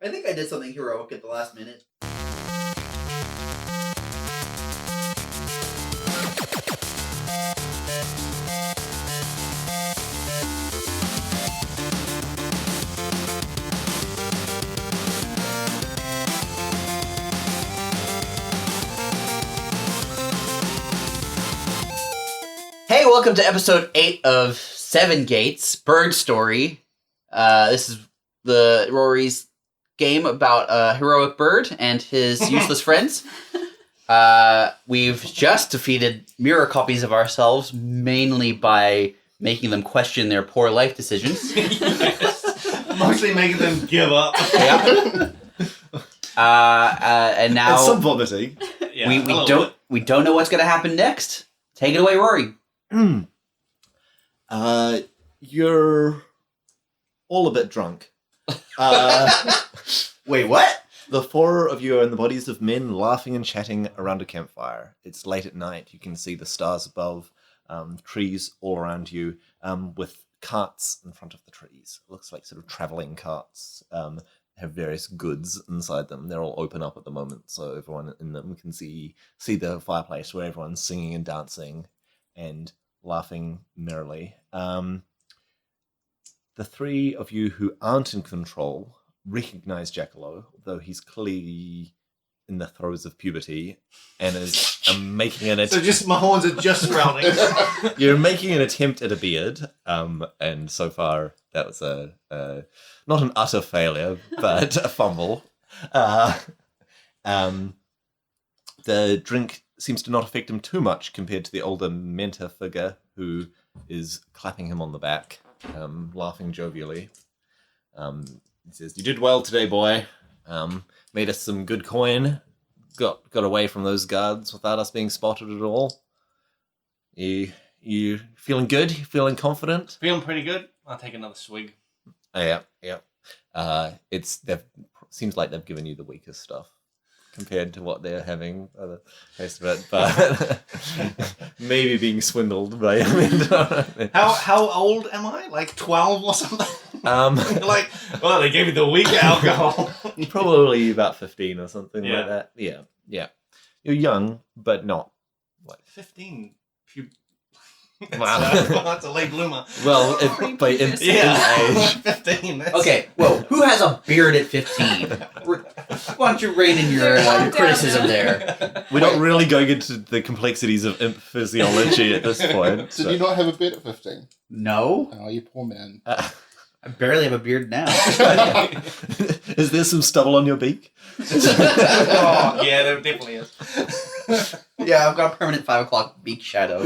I think I did something heroic at the last minute. Hey, welcome to episode 8 of Seven Gates, Bird Story. This is Rory's game about a heroic bird and his useless friends. We've just defeated mirror copies of ourselves, mainly by making them question their poor life decisions. Yes. Mostly making them give up. Yeah. And now And some vomiting. Yeah, we don't know what's going to happen next. Take it away, Rory. You're all a bit drunk. Wait, what? The four of you are in the bodies of men laughing and chatting around a campfire. It's late at night. You can see the stars above, trees all around you, with carts in front of the trees. It looks like sort of traveling carts. Have various goods inside them. They're all open up at the moment, so everyone in them can see the fireplace where everyone's singing and dancing and laughing merrily. The three of you who aren't in control recognize Jackalow, though he's clearly in the throes of puberty and is making an So just my horns are just sprouting. You're making an attempt at a beard, and so far that was not an utter failure, but a fumble. The drink seems to not affect him too much compared to the older mentor figure who is clapping him on the back, laughing jovially. He says, "You did well today, boy. Made us some good coin. Got away from those guards without us being spotted at all. You feeling good? You feeling confident?" Feeling pretty good. I'll take another swig. Oh, yeah. Seems like they've given you the weakest stuff compared to what they're having by the taste of it, but maybe being swindled by How old am I? Like 12 or something? Like, well, they gave me the weak alcohol. Probably about 15 or something Yeah. like that. Yeah. You're young, but not. 15. Wow. That's a late bloomer. Well, by instant age. 15. Okay, well, who has a beard at 15? Why don't you rein in your criticism there? We're not really going into the complexities of imp physiology at this point. Did you not have a beard at 15? No, Oh, you poor man. I barely have a beard now. Is there some stubble on your beak? Oh, yeah, there definitely is. Yeah, I've got a permanent 5 o'clock beak shadow.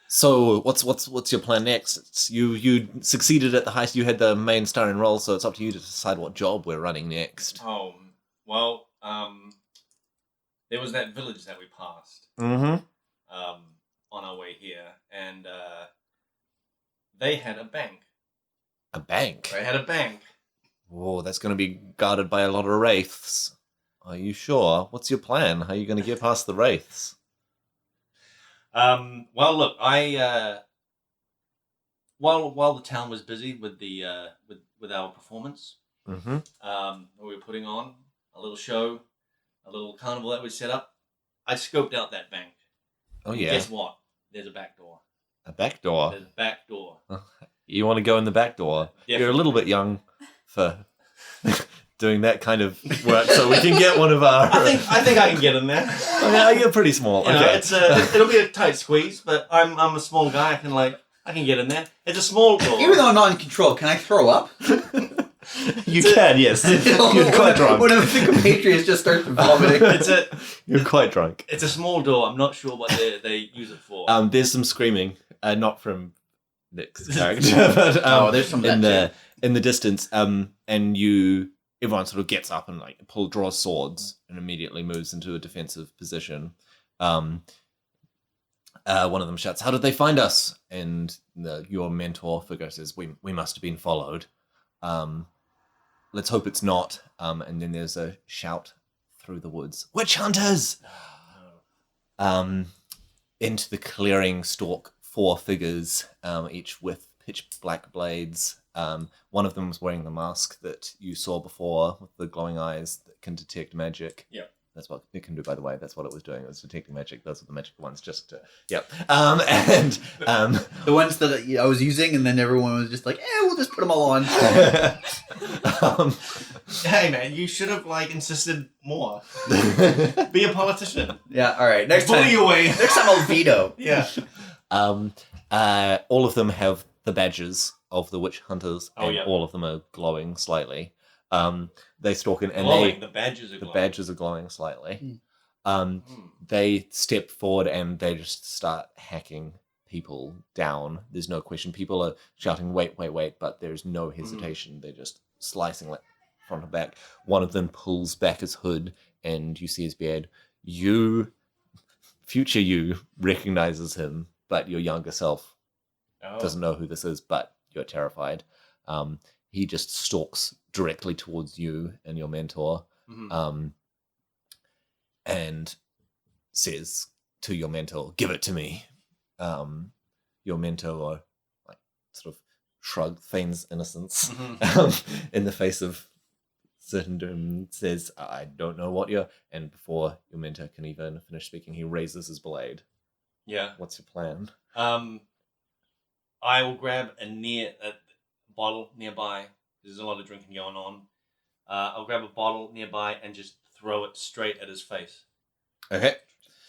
So what's your plan next? You succeeded at the heist. You had the main starring role, so it's up to you to decide what job we're running next. Oh, well, there was that village that we passed Mm-hmm. on our way here, and they had a bank. A bank. They had a bank. Whoa, that's going to be guarded by a lot of wraiths. Are you sure? What's your plan? How are you going to get past the wraiths? Well, look, I while the town was busy with the with our performance, Mm-hmm. we were putting on a little show, a little carnival that we set up. I scoped out that bank. Oh And yeah, guess what? There's a back door. a back door. There's a back door. You want to go in the back door? Yeah. You're a little bit young for doing that kind of work, so we can get one of our. I think I can get in there. Oh, yeah, you're pretty small. You know, Okay. it'll be a tight squeeze, but I'm a small guy. I can get in there. It's a small door. Even though I'm not in control, can I throw up? You can, yes. You're quite drunk. One of the compatriots just starts vomiting. You're quite drunk. It's a small door. I'm not sure what they use it for. There's some screaming, not from Nick's character, but there's some of in that the distance. And everyone sort of gets up and draws swords and immediately moves into a defensive position. One of them shouts, "How did they find us?" And your mentor figure says, "We must have been followed. Let's hope it's not." And then there's a shout through the woods, "Witch hunters!" Into the clearing stalk 4 figures, each with pitch black blades. One of them was wearing the mask that you saw before with the glowing eyes that can detect magic. Yeah. That's what it can do, by the way. That's what it was doing. It was detecting magic. Those are the magic ones. And The ones that I was using, and then everyone was just like, we'll just put them all on. Hey man, you should have insisted more. Be a politician. Yeah, all right. Next Bully time. away. Next time I'll veto. Yeah. All of them have the badges of the witch hunters, Oh, and yeah. all of them are glowing slightly. They stalk in, and Glowing. The badges are the glowing. badges are glowing slightly. Hmm. They step forward and they just start hacking people down. There's no question. People are shouting, wait, but there's no hesitation. They're just slicing front and back. One of them pulls back his hood and you see his beard. Future you recognizes him, but your younger self doesn't know who this is, but you're terrified. He just stalks directly towards you and your mentor, and says to your mentor, "Give it to me." Your mentor, sort of feigns innocence in the face of certain doom. Says, "I don't know what you're." And before your mentor can even finish speaking, he raises his blade. Yeah. What's your plan? I will grab a bottle nearby. There's a lot of drinking going on. I'll grab a bottle nearby and just throw it straight at his face. Okay.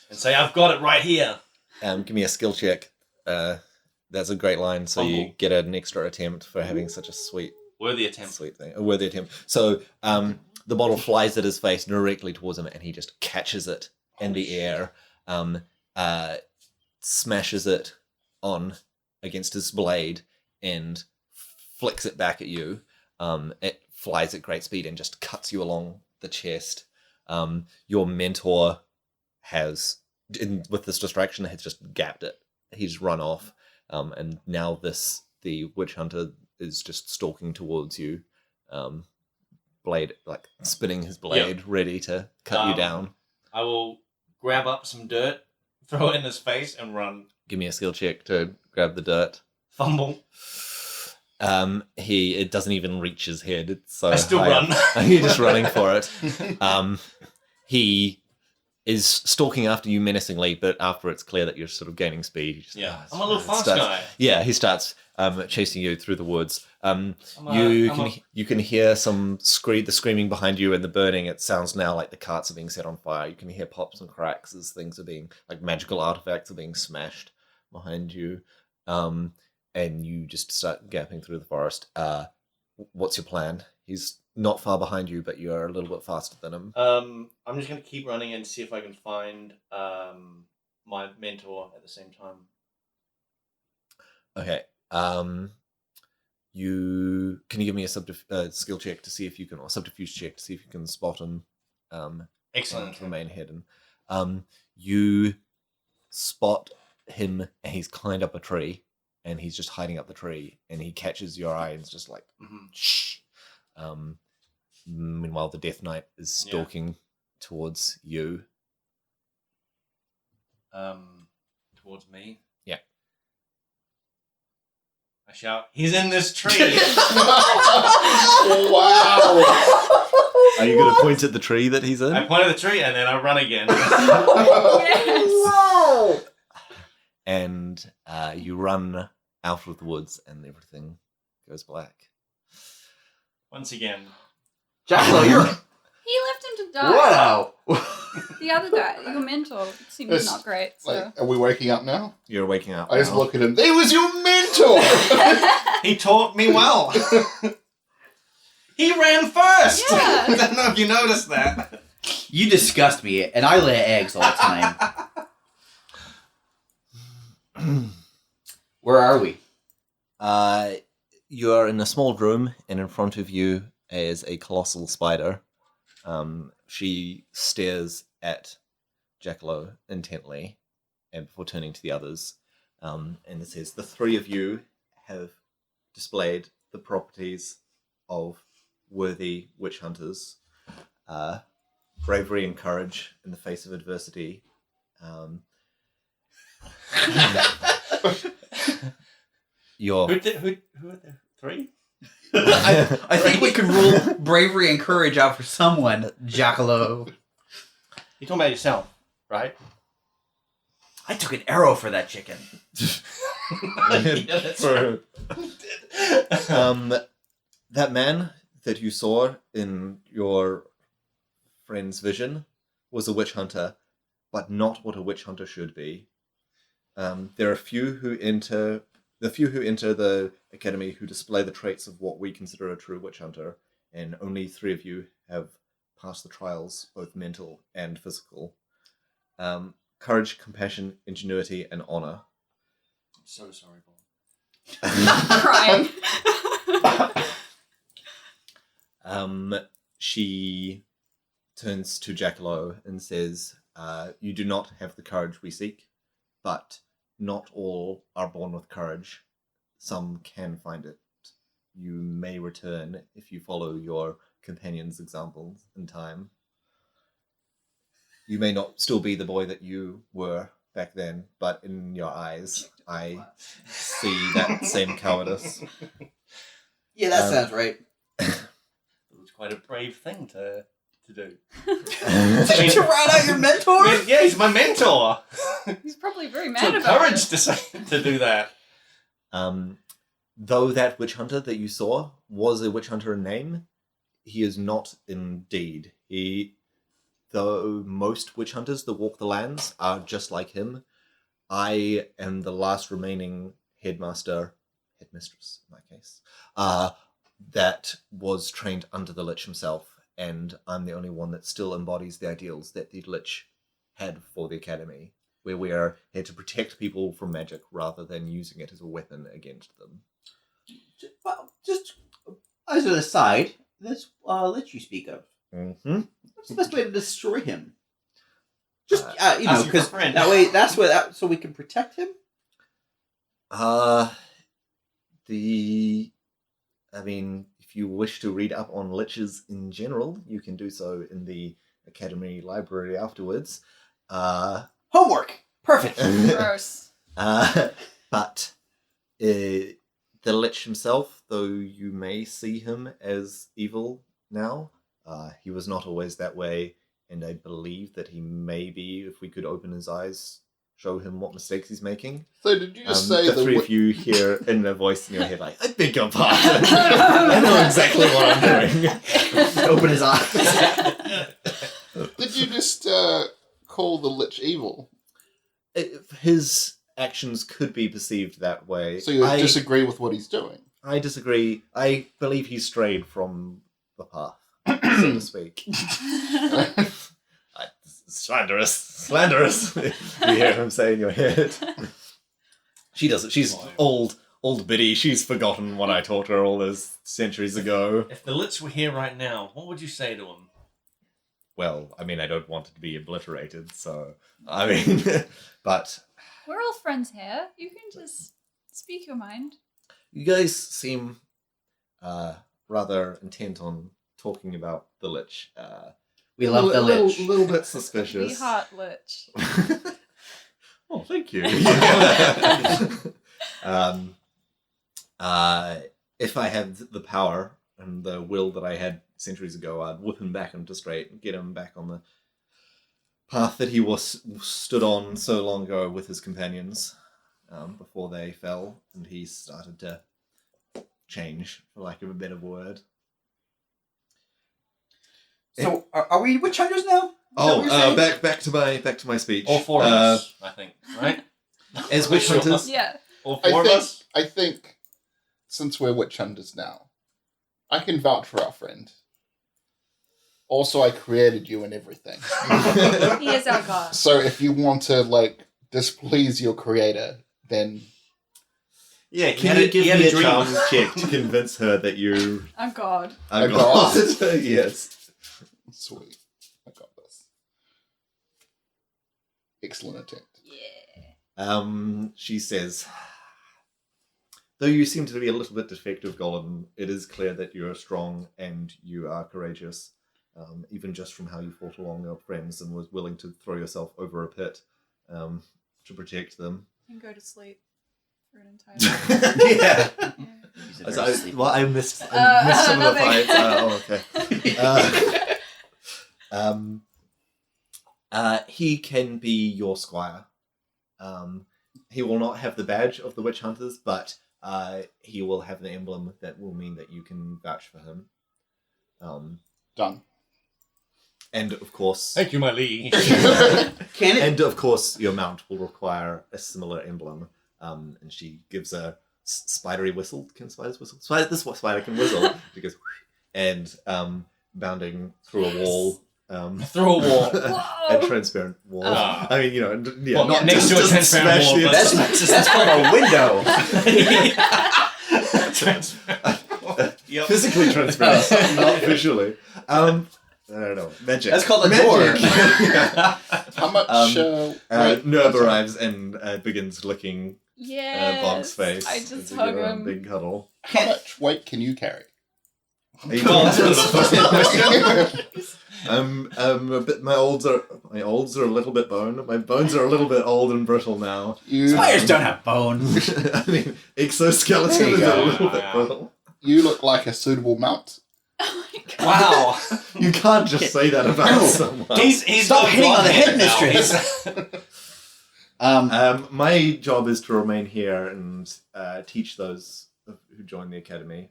And say, "I've got it right here." Give me a skill check. That's a great line. So you Fumble. get an extra attempt for having such a Worthy attempt. sweet thing, a worthy attempt. So the bottle flies at his face directly towards him, and he just catches it in the air, smashes it on against his blade, and flicks it back at you. It flies at great speed and just cuts you along the chest. Your mentor has, with this distraction, has just gapped it. He's run off, and now the witch hunter is just stalking towards you, blade, spinning his blade, ready to cut you down. I will grab up some dirt, throw it in his face, and run. Give me a skill check to grab the dirt. Fumble. It doesn't even reach his head. It's so I still high run. up. You're just running for it. He is stalking after you menacingly, but after it's clear that you're sort of gaining speed, he just, I'm a little fast guy. Yeah, he starts chasing you through the woods. You You can hear the screaming behind you and the burning. It sounds now like the carts are being set on fire. You can hear pops and cracks as things are being, magical artifacts are being smashed behind you. And you just start gapping through the forest. What's your plan? He's not far behind you, but you're a little bit faster than him. I'm just going to keep running and see if I can find my mentor at the same time. Okay. Can you give me a skill check to see if you can, or subterfuge check to see if you can spot him? Excellent. And remain hidden. You spot him, and he's climbed up a tree, and he's just hiding up the tree, and he catches your eye and is just like, shh. Meanwhile, the Death Knight is stalking towards you. Towards me? Yeah. I shout, "He's in this tree!" Wow. Are you going to point at the tree that he's in? I point at the tree and then I run again. Wow. And you run out of the woods, and everything goes black. Once again. Jackalow, you're... He left him to die. Wow. The other guy, your mentor, seemed It's not great. So. Are we waking up now? You're waking up. I just now. look at him. He was your mentor. He taught me well. He ran first. Yeah. I don't know if you noticed that. You disgust me, and I lay eggs all the time. Where are we? You are in a small room, and in front of you is a colossal spider. She stares at Jackalow intently, and before turning to the others, and it says, "The three of you have displayed the properties of worthy witch hunters: bravery and courage in the face of adversity." Your Who are the three? I think we can rule bravery and courage out for someone, Jackalow. You're talking about yourself, right? I took an arrow for that chicken. Yeah, that's right. That man that you saw in your friend's vision was a witch hunter, but not what a witch hunter should be. There are few who enter the academy who display the traits of what we consider a true witch hunter, and only 3 of you have passed the trials, both mental and physical. Courage, compassion, ingenuity, and honor. I'm so sorry, Bob. Crying. She turns to Jackalow and says, you do not have the courage we seek, but not all are born with courage. Some can find it. You may return if you follow your companion's examples in time. You may not still be the boy that you were back then, but in your eyes, I see that same cowardice. Yeah, that sounds right. It was quite a brave thing to do. To rat out your mentor? I mean, yeah, he's my mentor. He's probably very mad Took about courage it. to do that. Though that witch hunter that you saw was a witch hunter in name, he is not in deed. Though most witch hunters that walk the lands are just like him, I am the last remaining headmistress in my case, that was trained under the Lich himself, and I'm the only one that still embodies the ideals that the Lich had for the Academy, where we are here to protect people from magic rather than using it as a weapon against them. Well, just as an aside, this Lich you speak of. Mm-hmm. What's the best way to destroy him? Just asking for a because friend. that way, so we can protect him. I mean, if you wish to read up on liches in general, you can do so in the Academy library afterwards. Homework, perfect. Gross. But the Lich himself, though you may see him as evil now, he was not always that way, and I believe that he may be, if we could open his eyes, show him what mistakes he's making. So did you just say the that 3 of you hear in a voice in your head like, I beg your pardon. I know exactly what I'm doing. Open his eyes. Did you just call the Lich evil? His actions could be perceived that way. So you disagree with what he's doing? I disagree. I believe he strayed from the path, so to speak. Slanderous. You hear him say in your head. She doesn't. She's old biddy. She's forgotten what I taught her all those centuries ago. If the Lich were here right now, what would you say to him? Well, I mean, I don't want it to be obliterated, so I mean, but We're all friends here. You can just speak your mind. you guys seem rather intent on talking about the Lich. We love the Lich. A little bit We suspicious. heart Lich. Oh, thank you. If I had the power and the will that I had centuries ago, I'd whip him back into straight and get him back on the path that he was stood on so long ago with his companions before they fell and he started to change, for lack of a better word. So, are we witch hunters now? Is that what you're saying? back to my speech. All 4 of us, I think, right? As witch Sure. hunters, Yeah. All 4 of us? I think, since we're witch hunters now, I can vouch for our friend. Also, I created you and everything. He is our god. So if you want to, displease your creator, then... yeah, He can had you a- give he had me a a dream. charm check to convince her that you Our god. are A God? god? Yes. Sweet. I got this. Excellent attempt. Yeah. She says, though you seem to be a little bit defective, Golem, it is clear that you are strong and you are courageous, even just from how you fought along your friends and was willing to throw yourself over a pit to protect them. And go to sleep. for an entire day. Yeah. Yeah. He's a very sleepy- I missed some of the nothing. fights. Okay. He can be your squire. He will not have the badge of the witch hunters, but he will have the emblem that will mean that you can vouch for him. Done. And of course, Thank you, my liege. Can it? and of course, your mount will require a similar emblem. And she gives a spidery whistle. Can spiders whistle? This spider can whistle. She goes, and bounding through a wall. Through a wall. Whoa! A transparent wall. Ah. I mean, yeah, Well, not next just to a doesn't transparent smash wall, the but- That's called a window. Yep. physically transparent, not visually. I don't know. Magic. That's called a Magic. How much? weight Nerve was it? arrives and begins licking Yes. Bog's face. I as just they hug give a him. Big cuddle. How much weight can you carry? Well, that's a funny A bit. My olds are a little bit bone. My bones are a little bit old and brittle now. You, Spiders don't have bones. I mean, exoskeleton There you is a go. little bit brittle. you look like a suitable mount. Oh my god. Wow. You can't just say that about someone. He's Stop got hitting on the blonde headmistress. now. My job is to remain here and teach those who join the academy.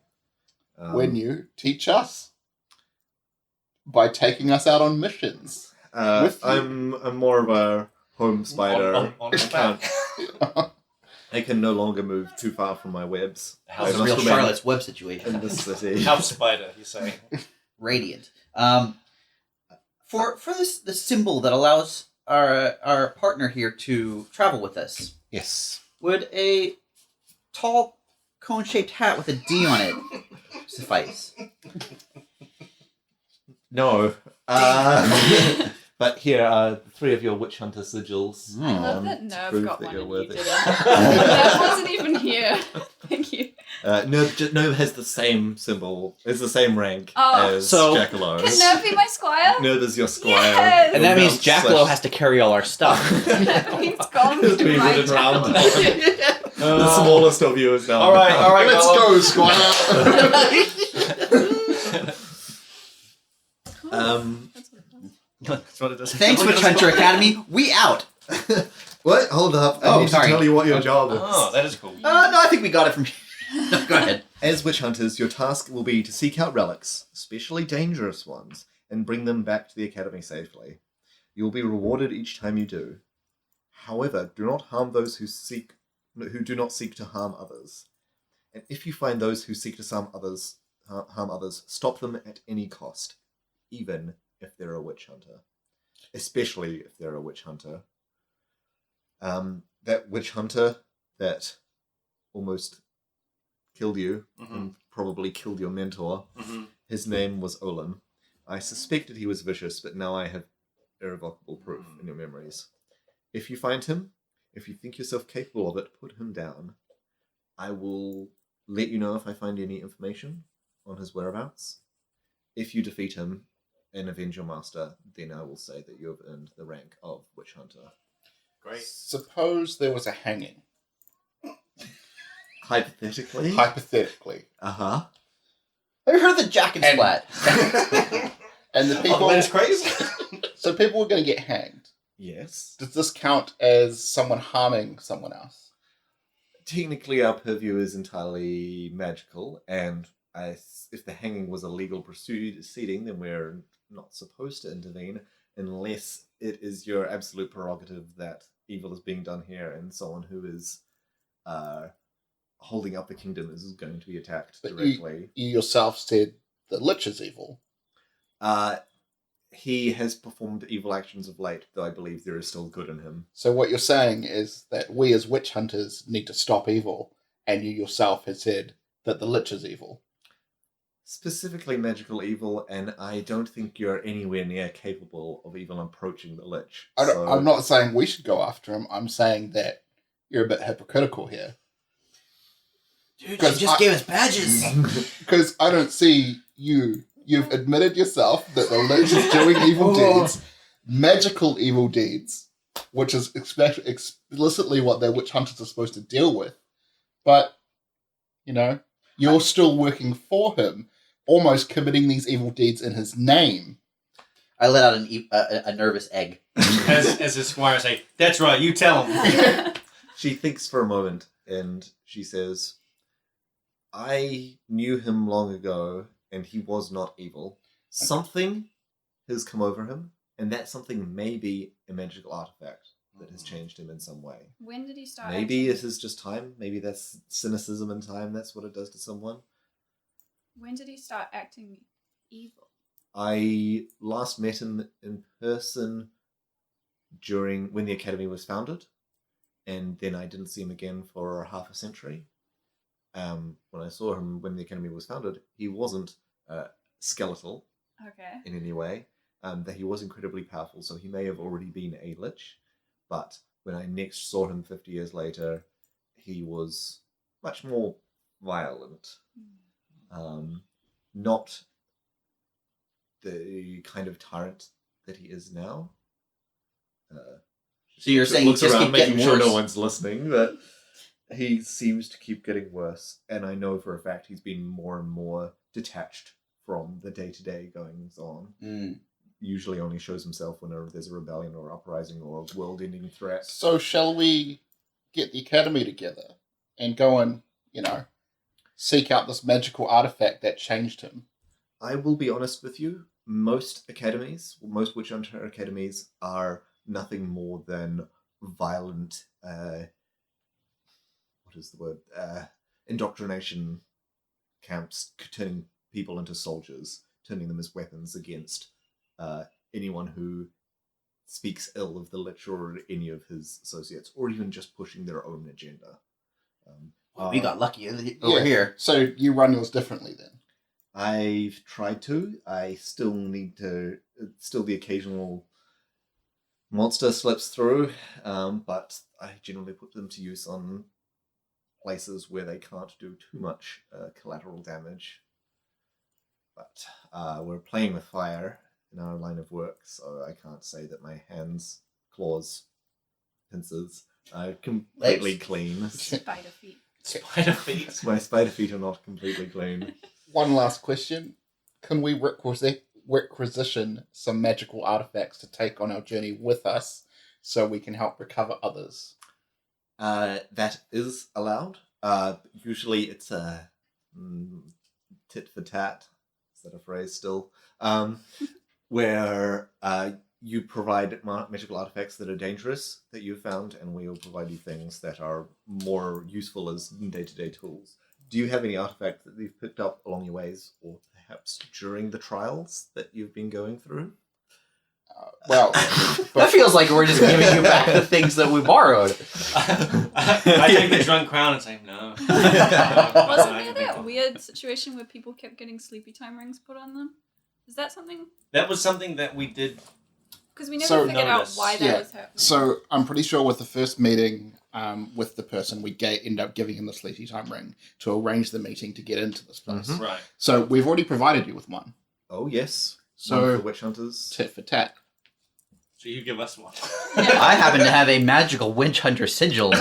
When you teach us by taking us out on missions. with you. I'm more of a home spider. On I back. can't. I can no longer move too far from my webs. That's I a must real remain Charlotte's Web situation. in this city. House spider, you say. Radiant. For the symbol that allows our partner here to travel with us, Yes. would a tall cone-shaped hat with a D on it suffice? No. But here are 3 of your witch hunter sigils. I love that to Nerve prove got that one you're and you worthy. didn't. Nerve wasn't even here. Thank you. Nerve has the same symbol. It's the same rank Oh. as So- Jackalo's. Can Nerve be my squire? Nerve is your squire. Yes! And that Your means mount Jackalow slash- has to carry all our stuff. That means Gollum It's can being ride ridden around. Jackalow. The smallest of you is now. All right, Let's Gollum. go, Squire! That's what it was. That's what it does. Thanks, Witch Hunter Academy. We out. What? Hold up. I Oh, need sorry. to tell you what your job is. Oh, that is cool. No, I think we got it from. No, go ahead. As witch hunters, your task will be to seek out relics, especially dangerous ones, and bring them back to the academy safely. You will be rewarded each time you do. However, do not harm those who do not seek to harm others. And if you find those who seek to harm others, stop them at any cost, even if they're a witch hunter. Especially if they're a witch hunter. That witch hunter that almost killed you and probably killed your mentor. Mm-hmm. His name was Olin. I suspected he was vicious, but now I have irrevocable proof in your memories. If you find him, if you think yourself capable of it, put him down. I will let you know if I find any information on his whereabouts. If you defeat him and avenge your master, then I will say that you have earned the rank of Witch Hunter. Great. Suppose there was a hanging. Hypothetically. Hypothetically. Uh-huh. Have you heard of the Jack and And- Splat? And the Oh, people... that is crazy. So people were going to get hanged. Yes. Does this count as someone harming someone else? Technically, our purview is entirely magical, and if the hanging was a legal proceeding, then we're not supposed to intervene unless it is your absolute prerogative that evil is being done here, and someone who is holding up the kingdom is going to be attacked But directly. You yourself said the Lich is evil. He has performed evil actions of late, though I believe there is still good in him. So what you're saying is that we as witch hunters need to stop evil, and you yourself have said that the Lich is evil. Specifically magical evil, and I don't think you're anywhere near capable of even approaching the Lich. I'm not saying we should go after him. I'm saying that you're a bit hypocritical here. Dude, she 'Cause just I- gave us badges. Because I don't see you. You've admitted yourself that the Lich is doing evil deeds, magical evil deeds, which is explicitly what their witch hunters are supposed to deal with. But, you're still working for him, almost committing these evil deeds in his name. I let out a nervous egg. As his squire say, that's right, you tell him. She thinks for a moment and she says, I knew him long ago and he was not evil. Something has come over him, and that something may be a magical artifact that has changed him in some way. When did he start? Maybe acting? it is just time. Maybe that's cynicism in time. That's what it does to someone. When did he start acting evil? I last met him in person when the academy was founded, and then I didn't see him again for half a century. When I saw him when the academy was founded, he wasn't skeletal Okay. in any way. That he was incredibly powerful, so he may have already been a lich. But when I next saw him 50 years later, he was much more violent. Not the kind of tyrant that he is now. So you're saying he looks just around, keep getting making sure worse? no one's listening, but he seems to keep getting worse. And I know for a fact he's been more and more detached from the day-to-day goings on. Mm. Usually only shows himself whenever there's a rebellion or uprising or a world-ending threat. So shall we get the academy together and go and, seek out this magical artifact that changed him? I will be honest with you, most witch hunter academies are nothing more than violent, indoctrination camps, turning people into soldiers, turning them as weapons against anyone who speaks ill of the Lich or any of his associates, or even just pushing their own agenda. We got lucky over here. So you run yours differently then? I've tried to. I still need to. Still, the occasional monster slips through, but I generally put them to use on places where they can't do too much collateral damage. But we're playing with fire in our line of work, so I can't say that my hands, claws, pincers are completely clean. Spider feet. Spider feet. My spider feet are not completely clean. One last question. Can we requisition some magical artifacts to take on our journey with us so we can help recover others? That is allowed. Usually it's a tit for tat. Is that a phrase still? Where you provide magical artifacts that are dangerous that you've found, and we will provide you things that are more useful as day-to-day tools. Do you have any artifacts that you've picked up along your ways, or perhaps during the trials that you've been going through? That feels like we're just giving you back the things that we borrowed. I take the drunk crown and say no. Wasn't there that weird situation where people kept getting sleepy time rings put on them? Is that something? That was something that we did. Because we never So figured out notice. why that Yeah. was happening. So I'm pretty sure with the first meeting with the person, we end up giving him the sleepy time ring to arrange the meeting to get into this place. Mhm. Right. So we've already provided you with one. Oh, yes. So- One for witch hunters. Tit for tat. So you give us one. I happen to have a magical witch hunter sigil. we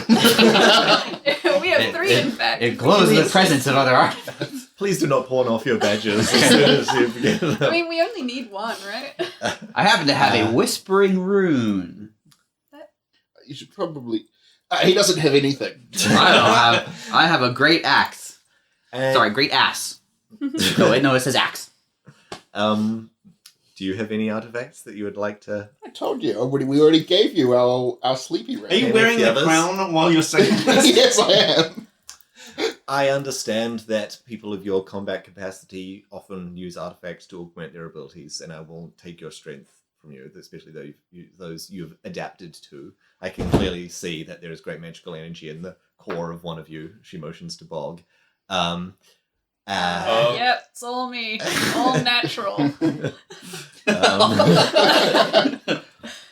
have three, in fact. It glows in the presence of other artifacts. Please do not pawn off your badges as soon as you get them. I mean, we only need one, right? I happen to have a whispering rune. You should probably... he doesn't have anything. I have a great axe. And, Sorry, great ass. No, wait, no, it says axe. Do you have any artifacts that you would like to... I told you. We already gave you our sleepy ring. Are you Any wearing of the the others? crown while you're saying this? Yes, I am. I understand that people of your combat capacity often use artifacts to augment their abilities, and I won't take your strength from you, especially those you've adapted to. I can clearly see that there is great magical energy in the core of one of you. She motions to Bog. Oh. Yep, it's all me. All natural.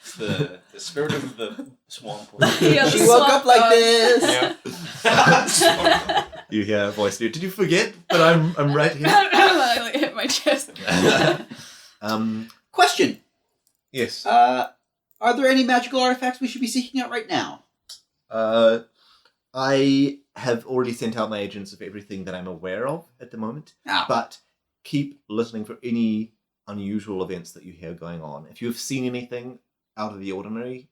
It's the spirit of the swamp. Yeah, She the woke swamp up like god. this. Yeah. You hear a voice. Did you forget? But I'm right here. I hit my chest. Question. Yes. Are there any magical artifacts we should be seeking out right now? I have already sent out my agents of everything that I'm aware of at the moment. Ah. But keep listening for any unusual events that you hear going on. If you've seen anything out of the ordinary,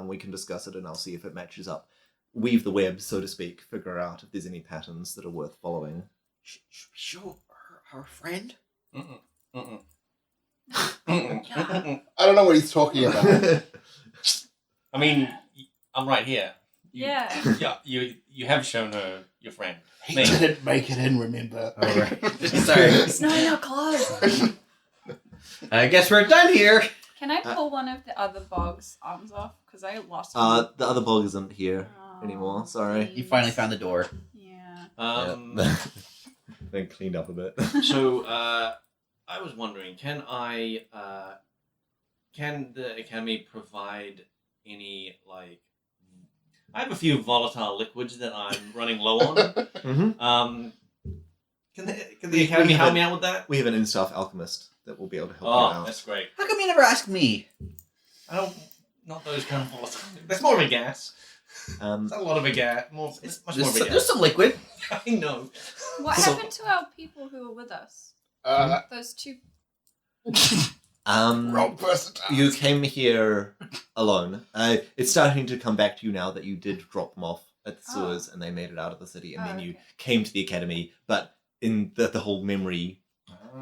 we can discuss it and I'll see if it matches up. Weave the web, so to speak, figure out if there's any patterns that are worth following. Should we show our friend? Mm-mm. Mm-mm. Mm-mm. I don't know what he's talking about. I mean, I'm right here. Yeah. Yeah, you have shown her your friend. He Me. didn't make it in, remember? All right. Sorry. It's not in our clothes. I guess we're done here. Can I pull one of the other bog's arms off? Because I lost The other bog isn't here Oh, anymore, sorry. You finally found the door. Yeah. Then cleaned up a bit. So, I was wondering, can the Academy provide any, like... I have a few volatile liquids that I'm running low on. Mm-hmm. Can the Academy help me out with that? We have an in-staff alchemist that will be able to help you Oh, out. that's great. How come you never asked me? I don't... Not those kind of volatile... That's more of a gas. Um, It's a lot of a gas. It's much more of a gas. There's some liquid. I know. What So- happened to our people who were with us? Those two. Wrong person to You ask. came here alone. It's starting to come back to you now that you did drop them off at the sewers and they made it out of the city, and Oh, then you okay. came to the academy. But in the whole memory,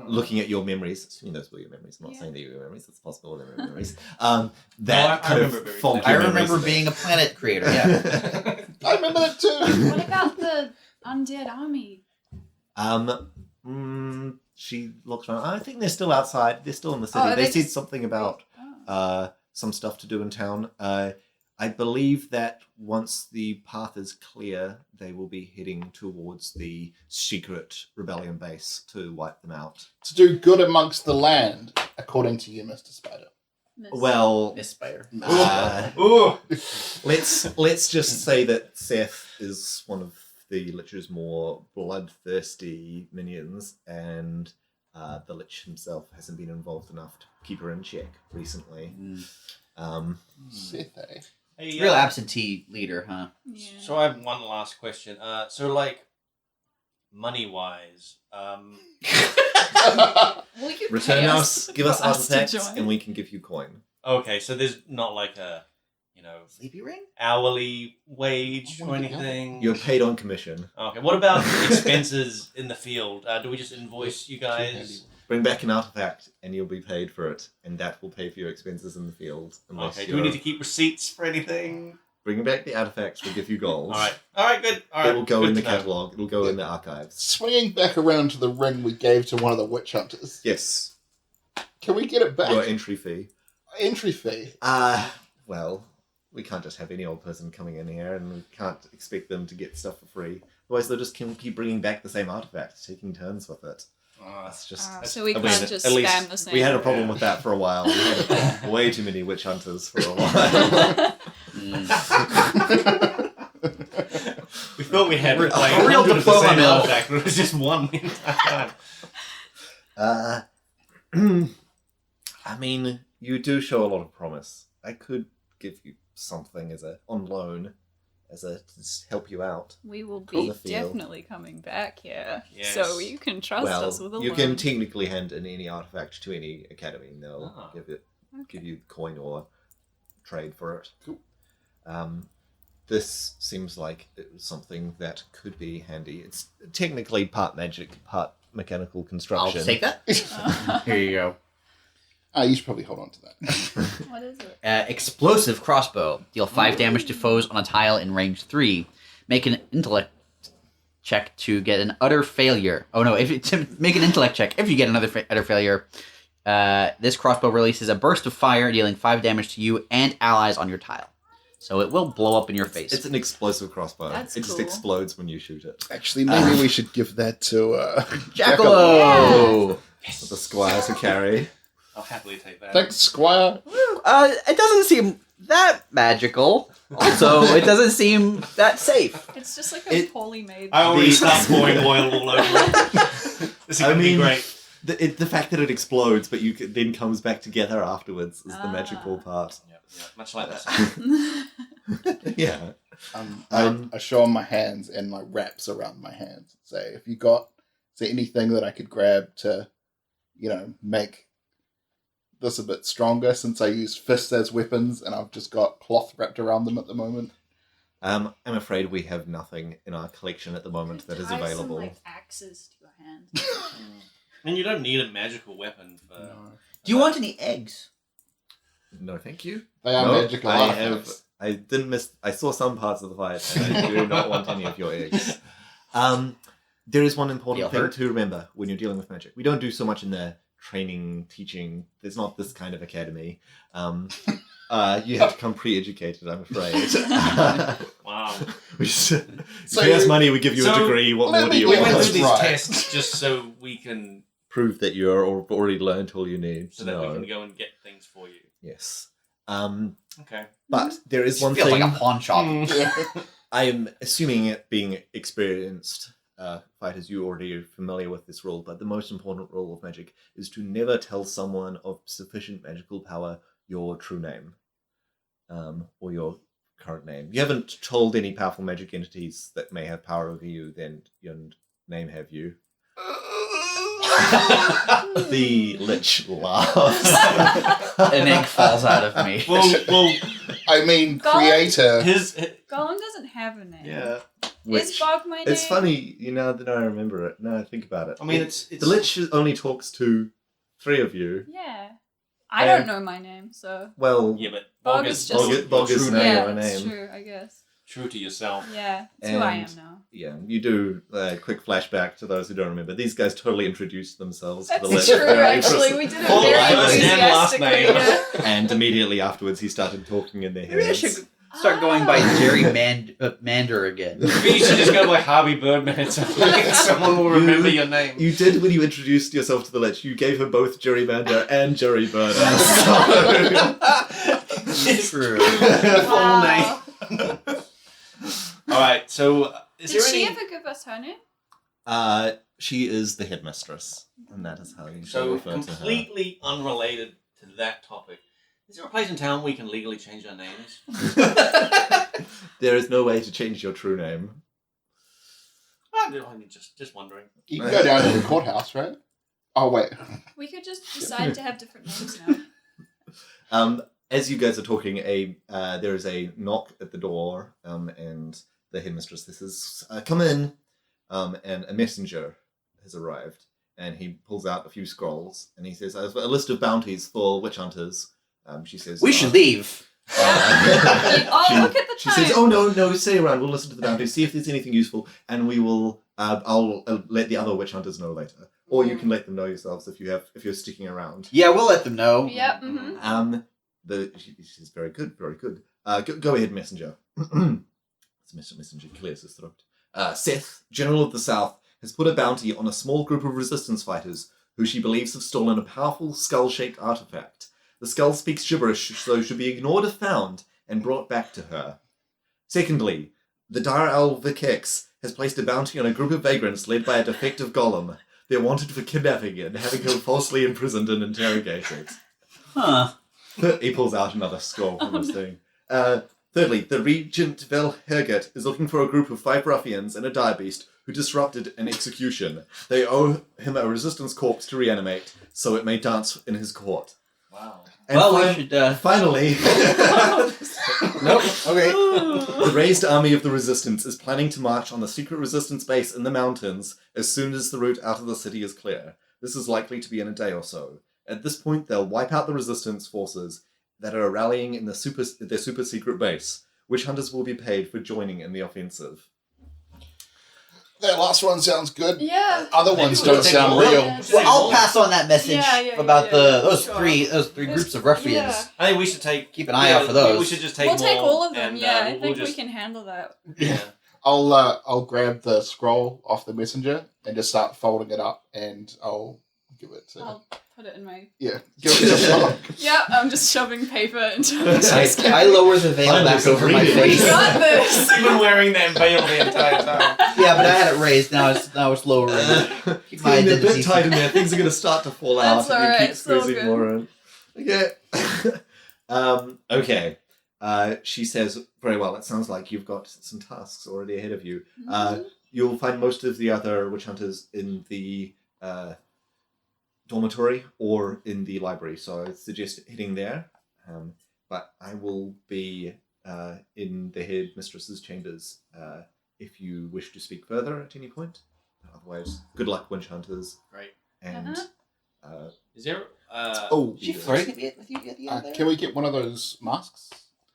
looking at your memories, assuming those were your memories, I'm not Yeah. saying they were your memories, it's possible they were your memories. I That kind remember of very fogged clearly. your I memories remember a bit. being a planet creator. Yeah. I remember that too. What about the undead army? She looks around. I think they're still outside. They're still in the city. are they they said just- something about Oh. some stuff to do in town. I believe that once the path is clear, they will be heading towards the secret rebellion base to wipe them out. To do good amongst the land, according to you, Mr. Spider. Miss- Well, Miss Spider. Ooh. let's just say that Seth is one of the Lich's more bloodthirsty minions, and the Lich himself hasn't been involved enough to keep her in check recently. Seth, eh? Hey, Real absentee leader, huh? Yeah. So I have one last question. So like, money wise, Will you Return pay us, give us for us to artifacts, join? and we can give you coin. okay, so there's not like a, Sleepy ring? hourly wage I or wanna get anything. You're paid on commission. Okay, what about expenses in the field? Do we just invoice you guys? Bring back an artifact, and you'll be paid for it, and that will pay for your expenses in the field. Unless Okay, do we need to keep receipts for anything? bring back the artifacts? We'll give you gold. All right, good. All right, It will go good in the to know. catalog. It'll go in the archives. Swinging back around to the ring we gave to one of the witch hunters. Yes, Can we get it back? your entry fee. Entry fee. Well, we can't just have any old person coming in here, and we can't expect them to get stuff for free. Otherwise, they'll just keep bringing back the same artifact, taking turns with it. That's just. So we I mean, can't just at least spam the same. We had a problem with that for a while. We had way too many witch hunters for a while. We thought we had A like real 100 of the diploma same mill. artifact, but it was just one the entire time. I mean, you do show a lot of promise. I could give you something on loan, to just help you out. We will On be the field. definitely coming back here. Yes. So you can trust us with a you loan. can technically hand in any artifact to any academy, and they'll Ah. give you coin or trade for it. Cool. This seems like it was something that could be handy. It's technically part magic, part mechanical I'll construction. take that. Here you go. You should probably hold on to that. What is it? Explosive crossbow. Deal 5 damage to foes on a tile in range 3. Make an intellect check to get an utter failure. Oh no! Make an intellect check. If you get another utter failure, this crossbow releases a burst of fire, dealing 5 damage to you and allies on your tile. So it will blow up in your face. It's an explosive crossbow. That's it just cool. explodes when you shoot it. Actually, maybe we should give that to Jackalope. For the squire to carry. I'll happily take that. Thanks, Squire. It doesn't seem that magical. Also, it doesn't seem that safe. It's just like a poorly made. I already The- start pouring oil all over it. This is I gonna be mean- great. The fact that it explodes, but then comes back together afterwards is the magical part. Yeah, much like that. Yeah. I show him my hands and my wraps around my hands. Say, if you got, say, anything that I could grab to, make this a bit stronger, since I use fists as weapons and I've just got cloth wrapped around them at the moment. I'm afraid we have nothing in our collection at the moment that is Tie available. Some, axes to your hands. And you don't need a magical weapon for... No. Do you want any eggs? No, thank you. They are magical artifacts. I didn't miss. I saw some parts of the fight, and I do not want any of your eggs. There is one important thing to remember when you're dealing with magic. We don't do so much in the training, teaching. There's not this kind of academy. You have to come pre-educated, I'm afraid. Wow. Pay us money, we give you a degree. What more do you We want? went through these tests just so we can... Prove that you're already learned all you need. So that we can go and get things for you. Yes. Okay. But there is one Feels thing. like a pawn shop. I am assuming it being experienced fighters, you already are familiar with this rule, but the most important rule of magic is to never tell someone of sufficient magical power your true name. Or your current name. You haven't told any powerful magic entities that may have power over you, then your name have you. The Lich laughs. An egg falls out of me. Well, I mean, Gollum? creator. Gollum doesn't have a name. Yeah. Is Bog my name? It's funny, now that I remember it. Now I think about it. I mean, it's the Lich only talks to 3 of you. Yeah. I don't know my name, so... Well, yeah, but Bog Bog is is just- Bog is true now yeah, your that's name. true, I guess. true to yourself. Yeah, that's who I am And- now. Yeah, you do a quick flashback to those who don't remember. These guys totally introduced themselves That's to the Lich. true, very actually. We impressive. did it Full very first and last enthusiastically. name. Yeah. And immediately afterwards, he started talking in their Maybe I heads. should start going by Jerry Mander again. Maybe you should just go by Harvey Birdman so someone will remember your name. You did when you introduced yourself to the Lich. You gave her both Gerrymander and Jerry Bird. It's True. Wow. Full name. Alright, so is Did there she any... ever give us her name? She is the headmistress, and that is how you shall So, refer to her. completely unrelated to that topic, is there a place in town we can legally change our names? There is no way to change your true name. I'm just wondering. You can go down to the courthouse, right? Oh, wait. We could just decide to have different names now. As you guys are talking, there is a knock at the door, and the headmistress says, "Come in." And a messenger has arrived, and he pulls out a few scrolls, and he says, "I have a list of bounties for witch hunters." She says, We should leave. Oh, look at the She time. says, "Oh no, stay around. We'll listen to the bounties, see if there's anything useful, and we will. I'll let the other witch hunters know later, or you can let them know yourselves if you're sticking around." Yeah, we'll let them know. Yep, mm-hmm. She says, "Very good, very good. Go ahead, messenger." Mr. Messenger clears his throat. Seth, General of the South, has put a bounty on a small group of resistance fighters who she believes have stolen a powerful skull-shaped artifact. The skull speaks gibberish, so should be ignored if found and brought back to her. Secondly, the Dire Owl Vikex has placed a bounty on a group of vagrants led by a defective golem. They're wanted for kidnapping and having her falsely imprisoned and interrogated. Huh. He pulls out another scroll from his thing. Thirdly, the Regent Vel Herget is looking for a group of 5 ruffians and a dire beast who disrupted an execution. They owe him a resistance corpse to reanimate, so it may dance in his court. Wow. And We should... finally, Nope. Okay. the raised army of the resistance is planning to march on the secret resistance base in the mountains as soon as the route out of the city is clear. This is likely to be in a day or so. At this point, they'll wipe out the resistance forces that are rallying in their super secret base. Witch hunters will be paid for joining in the offensive. That last one sounds good. Yeah. Other Maybe ones we'll don't take sound a real. look. Well, I'll pass on that message Yeah, about those sure. three groups of ruffians. Yeah. I think we should Keep an eye out for those. We should just take We'll take more all of them, and, yeah. I we'll think just, we can handle that. Yeah. I'll grab the scroll off the messenger and just start folding it up, and I'll give it to... I'll put it in my... Yeah, give it to Sean. Yeah, I'm just shoving paper into it. I lower the veil Finally, back over my reading. We face. got this! You've been wearing that veil the entire time. Yeah, but I had it raised. Now it's lower. Keep my Getting a identity. bit tight in there. Things are going to start to fall out. That's and you alright, keep it's all squeezing good. more in. Okay. Okay. She says, very well, it sounds like you've got some tasks already ahead of you. Mhm. You'll find most of the other witch hunters in the dormitory or in the library, so I suggest heading there. But I will be in the headmistress's chambers if you wish to speak further at any point. Otherwise, good luck, witch hunters. Great. And Is there? She flirting with you at the end there? Can we get one of those masks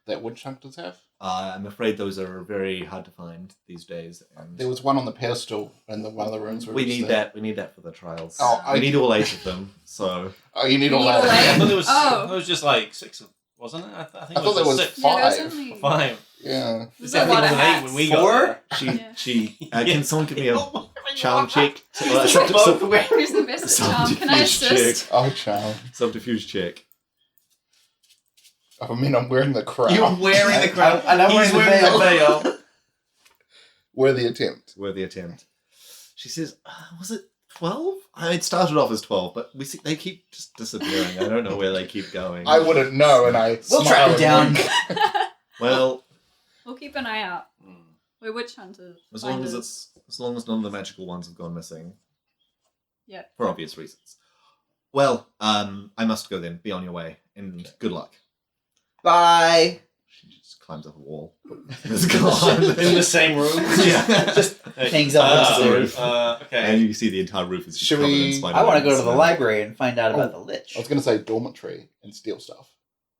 that witch hunters have? I'm afraid those are very hard to find these days. And There was one on the pedestal in one of the rooms. Where we it was need there. that. We need that for the trials. Oh, we need all 8 of them. So Oh, you need You all need that. all I eight. thought there was. Oh. It was just like 6 of, wasn't it? I think I it thought there was 6. Yeah, there's 5. only 5. Yeah. There's Yeah, a I think lot it of was 8 hats. when we 4? got she Yeah. can there. someone give me a Oh my charm God. check? Both Who's the best at charm? Can I Subterfuge assist? Oh, child. Subterfuge check. I mean, I'm wearing the crown. You're wearing the crown. And I'm He's wearing the wearing the veil. Worthy attempt. Worthy attempt. She says, was it 12? It started off as 12, but we see they keep just disappearing. I don't know where they keep going. I wouldn't know, and I We'll smile track it and down. wink. Well, We'll keep an eye out. Mm. We're witch hunters. as long as finders. none of the magical ones have gone missing. Yeah. For obvious reasons. Well, I must go then. Be on your way, and good luck. Bye. She just climbs up a wall. It's gone. In the same room. Yeah. Just Hey, hangs up against the roof. Okay. And you see the entire roof is just Should covered we- in spider I want to go to webs, the so- library and find out about the lich. I was going to say dormitory and steal stuff.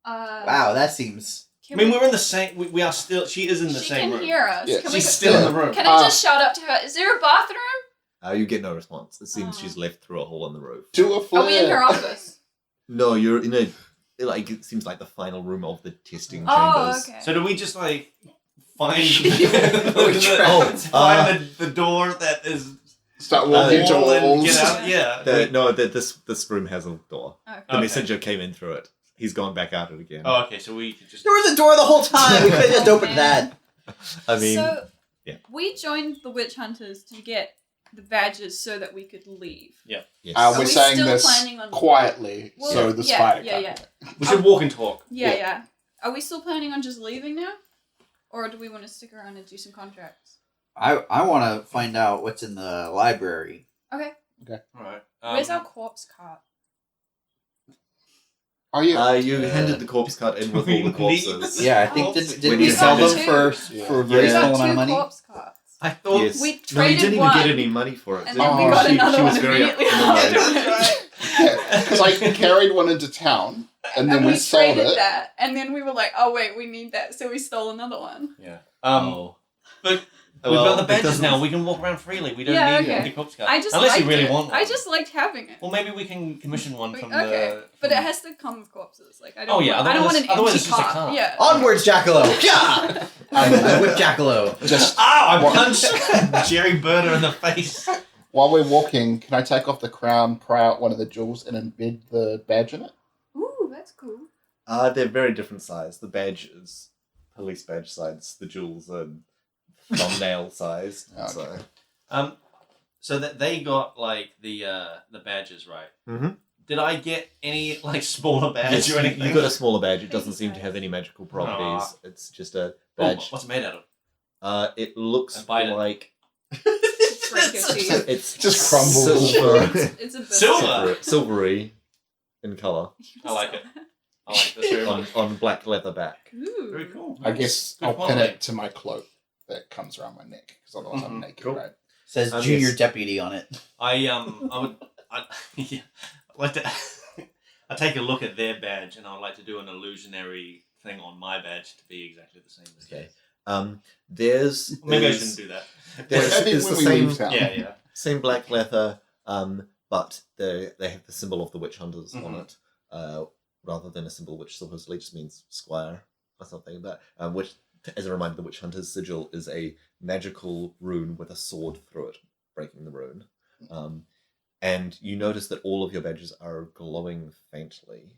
Wow, that seems. I mean, we're in the same. We are still. She is in the she same can room. hear us. Yeah. Can we? She's still in the room. Can I just shout up to her? Is there a bathroom? You get no response. It seems Oh. she's left through a hole in the roof. Do a flare. Are we in her office? No, you're in a. Like it seems like the final room of the testing Oh, chambers. okay. So do we just like find Oh, find the door that is Start walking to wall and walls. get out? Yeah. This room has a door. Okay. The messenger came in through it. He's gone back out it again. Oh, okay. So we could just. There was a door the whole time. We could have just Oh, opened man. that. I mean, so yeah. we joined the witch hunters to get the badges so that we could leave. yes. Are We're we saying still this planning on- quietly, Well, so the yeah, spider yeah, can't. yeah. We should walk and talk. Yeah, Yeah. yeah. Are we still planning on just leaving now, or do we want to stick around and do some contracts? I want to find out what's in the library. Okay. All right. Where's our corpse cart? Oh, yeah. You handed the corpse cart in with all the corpses. Yeah, I think Oh. did When we you sell them handed- for Yeah. for a very We got small two amount of money? corpse carts. I thought. Yes. We No, you traded didn't even one, get any money for it. and did then you? we got She- another she was one very immediately annoyed. after. Because I carried one into town, and then And we we sold traded it. that, and then we were like, "Oh wait, we need that," so we stole another one. Yeah. Oh. But Well, we've got the it badges doesn't- now. We can walk around freely. We don't Yeah, need okay. the corpse cart. I just Unless liked you really it. want one. I just liked having it. Well, maybe we can commission one from Okay, the. but it has to come with corpses. Like I don't. Oh, yeah, want, I don't want an otherwise empty it's just a cart. cart. Yeah. Onwards, Jackalow! Yeah! I whip Jackalow. Just Ah! I What? punched Jerry Burner in the face. while we're walking, can I take off the crown, pry out one of the jewels, and embed the badge in it? Ooh, that's cool. They're very different size. The badge is police badge size. The jewels are thumbnail sized. Okay. So that they got like the badges, right? Mhm. Did I get any like smaller badge Yes, or anything? you got a smaller badge. It doesn't seem to have any magical properties. It's just a Oh, badge. what's it made out of? It looks I bite it. like Break your teeth. it's Just crumbles. silver, It's a bit Silver? silvery in color I like it. I like this very on, much. on black leather back. Ooh. Very cool. I guess Good I'll pin quality. it to my cloak that comes around my neck, because otherwise I'm Mhm, naked, cool. right? Says Yes. junior deputy on it. I would yeah, I'd like to I take a look at their badge and I'd like to do an illusionary thing on my badge to be exactly the same as Okay. theirs. There's Maybe I is- shouldn't do that. There's- I think it's when the we same- leave town. Yeah. Same black leather, but they have the symbol of the witch hunters on Mhm. it, rather than a symbol which supposedly just means squire or something. But which, as a reminder, the witch hunter's sigil is a magical rune with a sword through it, breaking the rune. And you notice that all of your badges are glowing faintly.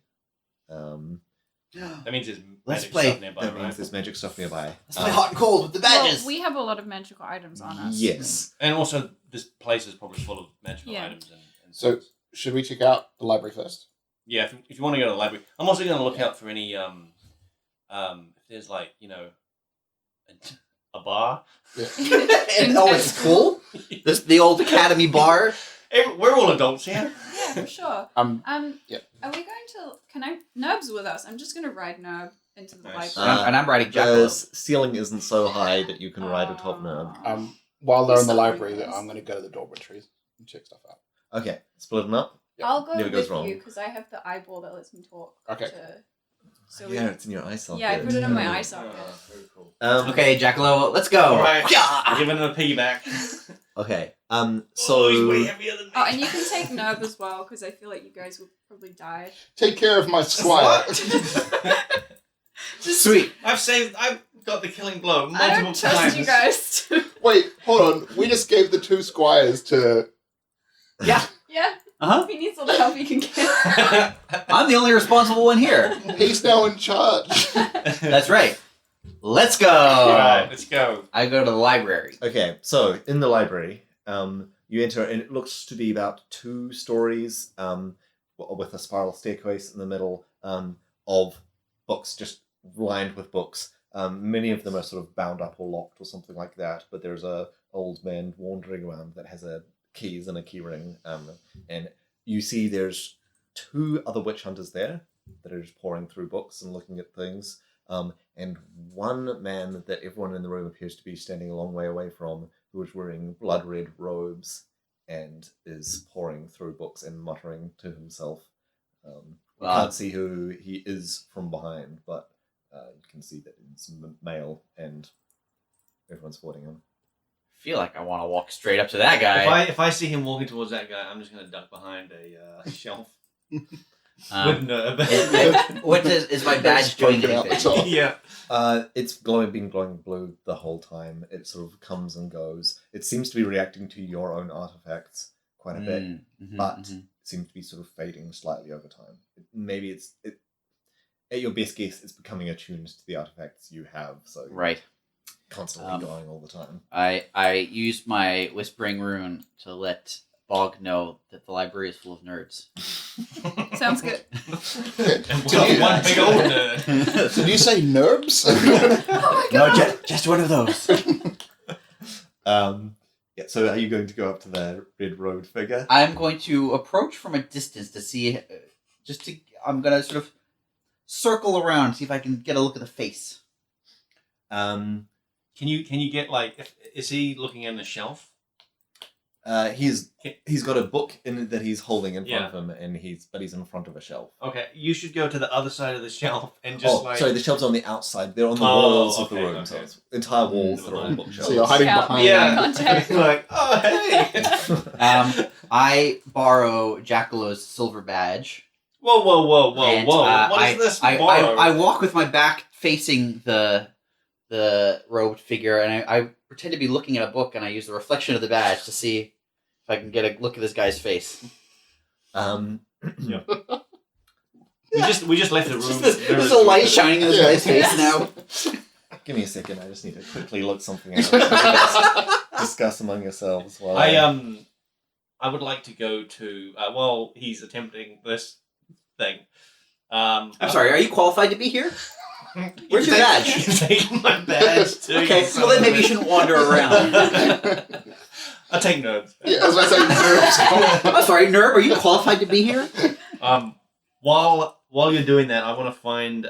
That means there's Let's magic play. stuff nearby, That means right? there's magic stuff nearby. Let's play hot and cold with the badges. Well, we have a lot of magical items on us. Yes. And also this place is probably full of magical Yeah. items and So, things. should we check out the library first? Yeah, if you want to go to the library. I'm also going to look out for any if there's like a bar. Yeah. And, oh, it's cool. This the old Academy bar. We're all adults here. Yeah, for sure. Yeah. Are we going to? Can I? Nerb's with us. I'm just gonna ride Nerb into the Nice. library. And I'm riding The Jackalope. ceiling isn't so high that you can ride atop Nerb. While they're in the Something library, nice. I'm going to go to the dormitories and check stuff out. Okay, split them up. Yeah. I'll go Never goes with wrong. you because I have the eyeball that lets me talk. Okay. So Yeah, it's in your eye socket. Yeah, I put it in my eye socket. Very cool. Okay, Jackalope, let's go. All right. Yeah. Giving him a piggyback. Okay. Oh, So he's way heavier than me. Oh, and you can take Nerb as well because I feel like you guys would probably die. Take care of my squire. Sweet. I've got the killing blow multiple I don't trust times. you guys. Wait, hold on. We just gave the 2 squires to... Yeah. Yeah, Uh-huh. if he needs all the help he can get. I'm the only responsible one here. He's now in charge. That's right. Let's go. Alright, let's go. I go to the library. Okay, so in the library, you enter, and it looks to be about 2 stories, with a spiral staircase in the middle, of books, just lined with books. Many of them are sort of bound up or locked or something like that. But there's a old man wandering around that has keys and a key ring, and you see there's 2 other witch hunters there that are just pouring through books and looking at things. And one man that everyone in the room appears to be standing a long way away from, who is wearing blood red robes and is pouring through books and muttering to himself. You can't see who he is from behind, but you can see that it's male and everyone's supporting him. I feel like I want to walk straight up to that guy. If I see him walking towards that guy, I'm just going to duck behind a shelf with Nerb. What is my badge doing Poking out the anything? top. Yeah. It's been glowing blue the whole time. It sort of comes and goes. It seems to be reacting to your own artifacts quite a bit, but it seems to be sort of fading slightly over time. Maybe at your best guess, it's becoming attuned to the artifacts you have, so Right. constantly going all the time. I use my whispering rune to let Bog know that the library is full of nerds. Sounds good. And we got one big old nerd. Did you say Nerbs? Oh my god! No, just one of those. Yeah. So, are you going to go up to the red road figure? I'm going to approach from a distance to see, I'm going to sort of circle around, see if I can get a look at the face. Can you get is he looking in the shelf? He's got a book that he's holding in front Yeah. of him, and he's in front of a shelf. Okay, you should go to the other side of the shelf and just Sorry, the shelves on the outside. They're on the Oh, walls of the okay, room. So okay. it's entire walls that are on So bookshelves. So you're hiding Shout. behind... Yeah. Contact. like, oh hey. I borrow Jackalo's silver badge. Whoa! and, What is this? I walk with my back facing the robed figure, and I pretend to be looking at a book, and I use the reflection of the badge to see if I can get a look at this guy's face. We just left the room. There's a light shining in this Yeah. guy's face now. Give me a second. I just need to quickly look something up. Discuss among yourselves. While I would like to go to while he's attempting this thing. I'm sorry, are you qualified to be here? Where's your badge? You're taking my badge too. Okay, well then maybe you shouldn't wander around. I'll take Nerb. Yeah, I was about to say Nerbs. I'm sorry, Nerb, are you qualified to be here? While you're doing that, I want to find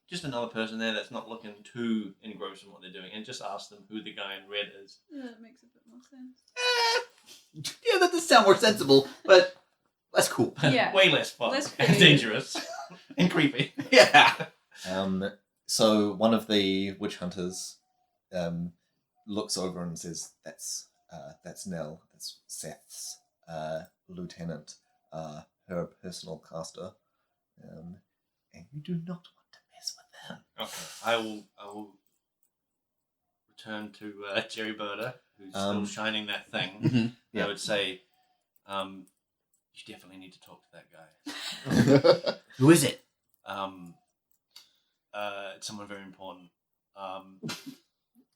just another person there that's not looking too engrossed in what they're doing, and just ask them who the guy in red is. Yeah, that makes a bit more sense. Yeah, that does sound more sensible, but less cool. Yeah. Way less fun Less and creative. dangerous and creepy. Yeah. So one of the witch hunters looks over and says, "That's Nell. That's Seth's lieutenant, her personal caster, and you do not want to mess with them." Okay, I will return to Jerry Birder, who's still shining that thing. Mhm. Yeah. I would say, you definitely need to talk to that guy. Who is it? It's someone very important.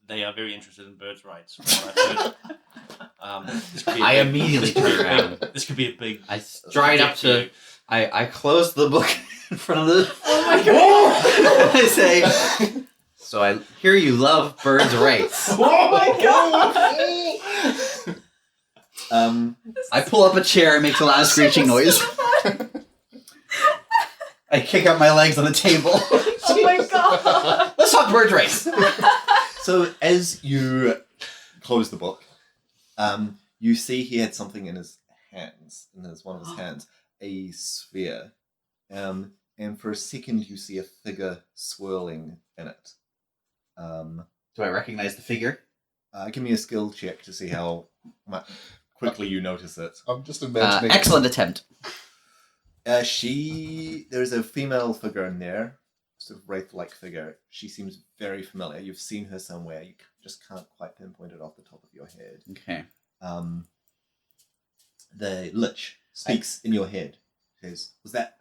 They are very interested in birds' rights. From what I've heard. This could be a I big- immediately turn around. This could be a big. I stride up to. I close the book in front of the. Oh my god. I say. So I hear you love birds' rights. Oh my god! I pull up a chair and makes a loud screeching noise. I kick out my legs on the table. Oh my god. Let's talk birds' rights. So as you close the book, you see he had something in his hands, one of his hands, a sphere. And for a second you see a figure swirling in it. Do I recognize the figure? Give me a skill check to see how quickly you notice it. I'm just imagining. Excellent attempt. There's a female figure in there, sort of wraith-like figure. She seems very familiar. You've seen her somewhere. You just can't quite pinpoint it off the top of your head. Okay. The Lich speaks in your head. Says, "Was that?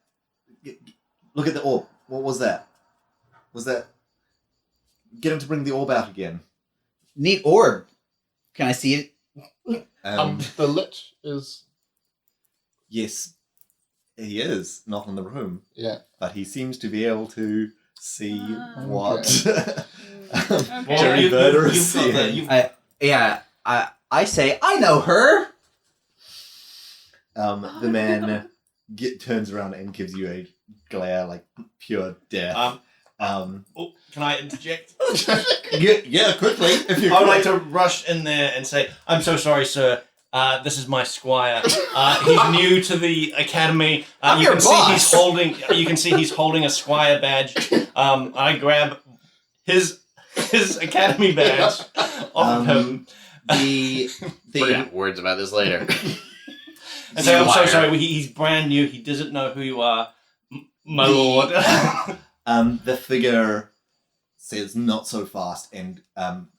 Look at the orb. What was that? Was that? Get him to bring the orb out again." Neat orb. Can I see it? The Lich is. Yes, he is not in the room, Yeah. but he seems to be able to see Ah. what Okay. Jerry you- Verder you've is got the- seeing. you've- I say, I know her. The man turns around and gives you a glare like pure death. Oh, can I interject? Yeah, quickly. If you I would like to rush in there and say, "I'm so sorry, sir. This is my squire. He's new to the academy. I'm You your can see boss." he's holding. You can see he's holding a squire badge. I grab his academy badge off of him the We're gonna have words about this later. and say, "I'm so Squire. sorry. He's brand new. He doesn't know who you are, my lord." the figure says not so fast and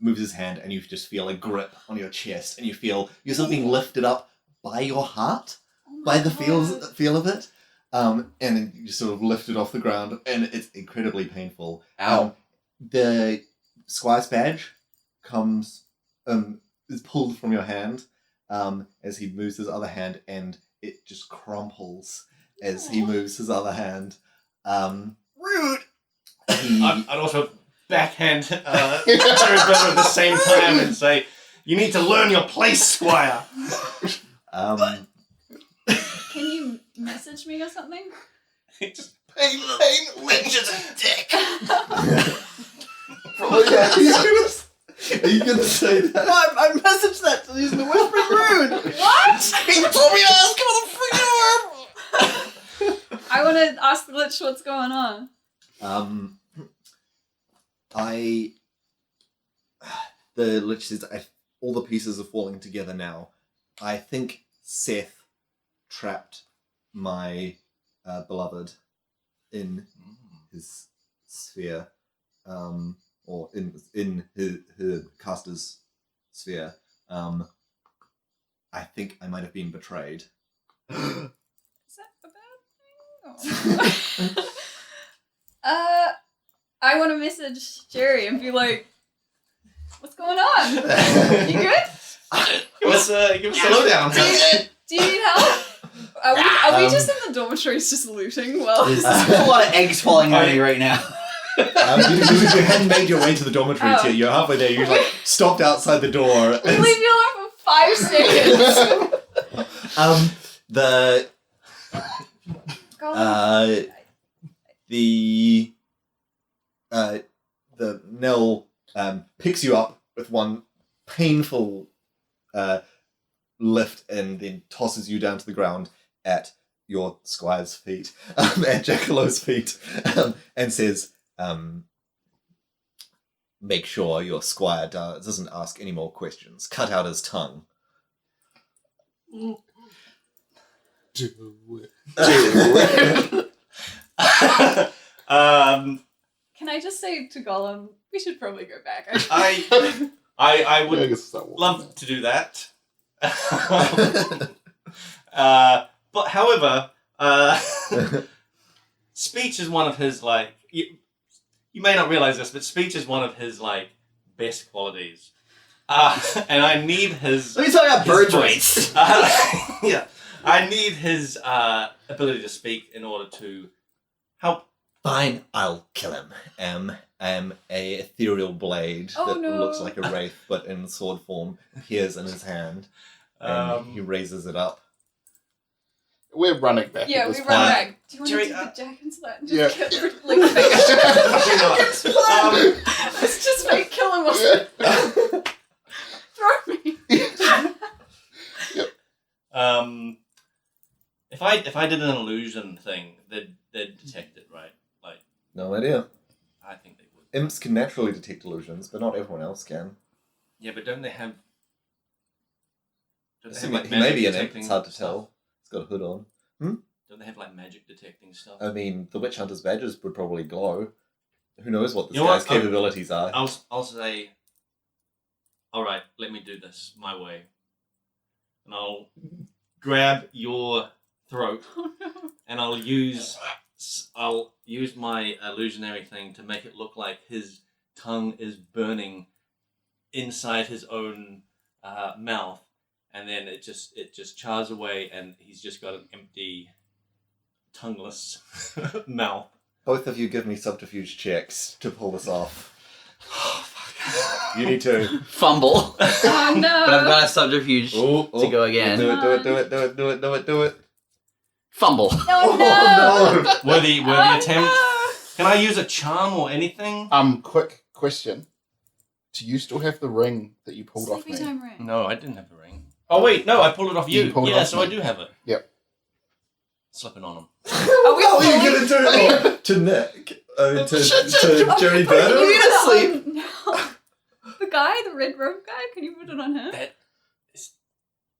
moves his hand, and you just feel a grip on your chest, and you feel you're sort of being lifted up by your heart, by the feel of it, and then you sort of lift it off the ground, and it's incredibly painful. Ow. The squire's badge is pulled from your hand as he moves his other hand, and it just crumples as he moves his other hand. Rude. I'd also backhand Jerry Verder at the same time and say, "You need to learn your place, squire." Can you message me or something? Just Pain, Lynch is a dick. Are you gonna say that? I messaged that to using the whispering rune. What? He told me to ask him on the freaking orb. I want to ask the Lich what's going on. The Lich says, all the pieces are falling together now. I think Seth trapped my beloved in his sphere, or in her caster's sphere. I think I might have been betrayed. Is that a bad thing? Or- I want to message Jerry and be like, "What's going on? You good? give us a lowdown. Do you need help? Are we just in the dormitories just looting? Well, There's a lot of eggs falling on me right now. You hadn't made your way to the dormitories Oh. yet. You're halfway there. You stopped outside the door. we leave you alone for 5 seconds. The Go on. the Nell picks you up with one painful lift and then tosses you down to the ground at your squire's feet, at Jackalo's feet, and says, "Make sure your squire doesn't ask any more questions. Cut out his tongue." Do it. Can I just say to Gollum, we should probably go back. I I would guess that will- love to do that. But however, speech is one of his you may not realize this, but speech is one of his best qualities. And I need his Let me tell you about his birds' voice. rights. Yeah. I need his ability to speak in order to How? Fine, I'll kill him. A ethereal blade Oh, that no. looks like a wraith, but in sword form, appears in his hand, and he raises it up. We're running back. Yeah, at this we point. run back. Do you want Jerry, to do the Jack and Slut and Yeah. just kill like fake Let's just fake kill him or throw me. If I did an illusion thing, they'd detect it, right? Like, No idea. I think they would. Imps can naturally detect illusions, but not everyone else can. Yeah, but don't they have? Don't they have, Assuming like, he may be an magic imp, it's hard to detecting tell. He's got a hood on. Don't they have like magic detecting stuff? I mean, the witch hunter's badges would probably glow. Who knows what this You know guy's what? capabilities are? I'll say, all right, let me do this my way, and I'll grab your throat, Oh no. and I'll use my illusionary thing to make it look like his tongue is burning inside his own mouth, and then it just chars away, and he's just got an empty, tongueless mouth. Both of you give me subterfuge checks to pull this off. You need to. Fumble. Oh no. But I've got a subterfuge Oh, to go again. Do it. Fumble. Oh no. Worthy attempt. No. Can I use a charm or anything? Quick question. Do you still have the ring that you pulled off Sleepy me? time ring. No, I didn't have the ring. Oh wait, no, I pulled it off you. You pulled it Yeah, off so me. I do have it. Yep. Slipping on him. Are we Oh, pulling- you get into to Nick. To Jerry Burner? You need to sleep. No. The guy, the red robe guy, can you put it on him? That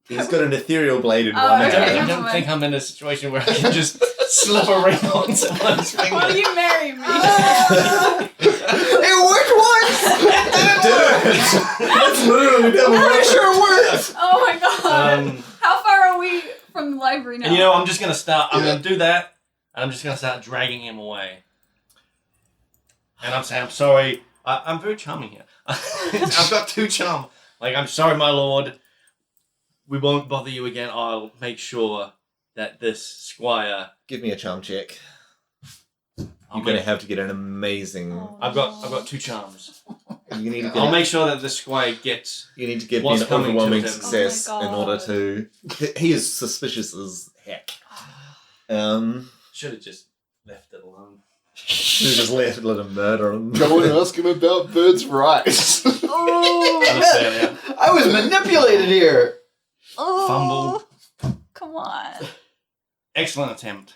He's got an ethereal blade in Oh, one I okay. don't, hand. I never don't mind. think I'm in a situation where I can just slip a ring on someone's finger. Will you marry me? It worked once. That's literally never I'm pretty worked. sure it worked. Oh my god. Um, How far are we from the library now? and you know, I'm just gonna start. I'm gonna do that, and I'm just gonna start dragging him away. And I'm saying, I'm sorry. I'm very charming here. I've got 2 charm. Like, I'm sorry, my lord. We won't bother you again. I'll make sure that this squire. Give me a charm check. I'll You're going to make- have to get an amazing. Oh, I've got 2 charms. You need to get. I'll make sure that the squire gets. You need to give me What's an coming to overwhelming him? success Oh my in order God. to. He is suspicious as heck. Should have just left it alone. You just let him murder him. Go and ask him about birds' rights. Oh. Understand, I was manipulated here. Oh. Come on. Excellent attempt.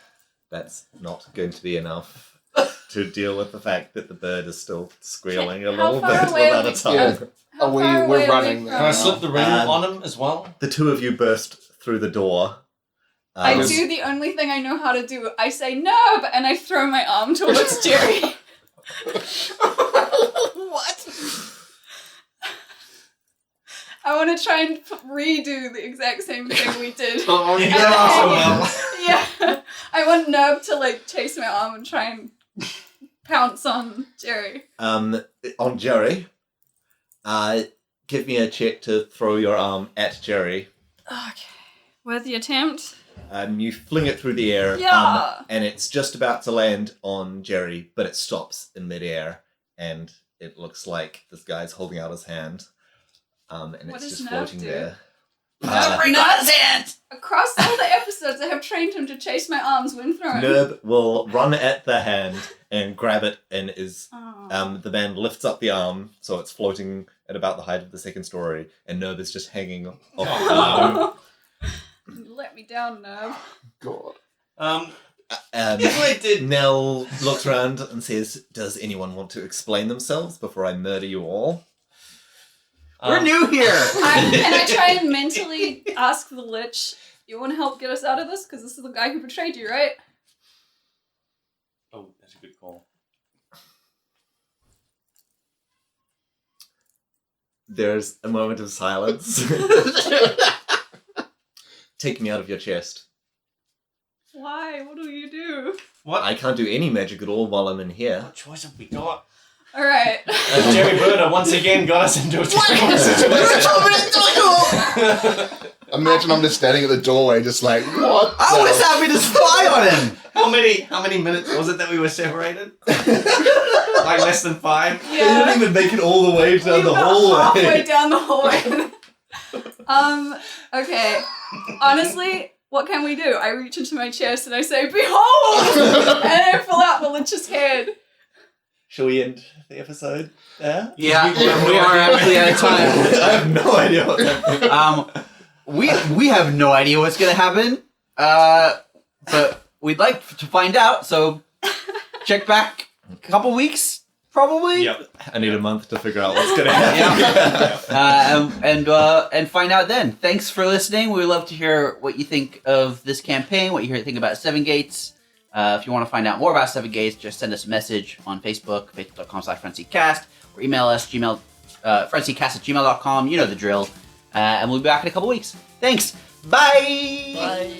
That's not going to be enough to deal with the fact that the bird is still squealing a How little far bit away are without a we- tongue. How we- far we're away are running we now. Can I from- slip the ring Um, on him as well? The two of you burst through the door. I Um, do the only thing I know how to do. I say no, and I throw my arm towards Jerry. What? I want to try and redo the exact same thing we did. Oh, And no. yeah, I want Nub to like chase my arm and try and pounce on Jerry. on Jerry. Give me a check to throw your arm at Jerry. Okay, worthy attempt. You fling it through the air, Yeah. and it's just about to land on Jerry, but it stops in midair, and it looks like this guy's holding out his hand, and What it's does just Nerf floating do? there. Bring on his hand. Across all the episodes, I have trained him to chase my arms when thrown. Nerb will run at the hand and grab it, and Oh. the man lifts up the arm, so it's floating at about the height of the second story, and Nerb is just hanging off the arm. Let me down, Nub. God. If I did. Nell looks around and says, "Does anyone want to explain themselves before I murder you all?" We're new here. Can I try and mentally ask the Lich, you want to help get us out of this? Because this is the guy who betrayed you, right? Oh, that's a good call. There's a moment of silence. Take me out of your chest. Why? What do you do? What? I can't do any magic at all while I'm in here. What choice have we got? Alright. Jerry Burner once again got us into a terrible situation. Imagine I'm just standing at the doorway, just like, what? I was happy to spy on him. How many minutes was it that we were separated? Like less than 5? They didn't even make it all the way down We the got halfway hallway. down the hallway. Okay. Honestly, what can we do? I reach into my chest and I say, "Behold!" and I pull out the Lich's head. Shall we end the episode there? Yeah, we are actually out of time. I have no idea what's happening. We have no idea what's gonna happen. But we'd like to find out. So check back a couple weeks, probably. Yep. I need a month to figure out what's going to happen. And find out then. Thanks for listening. We would love to hear what you think of this campaign, what you think about Seven Gates. If you want to find out more about Seven Gates, just send us a message on Facebook, facebook.com/FrenzyCast, or email us, frenzycast@gmail.com. You know the drill. And we'll be back in a couple weeks. Thanks. Bye. Bye.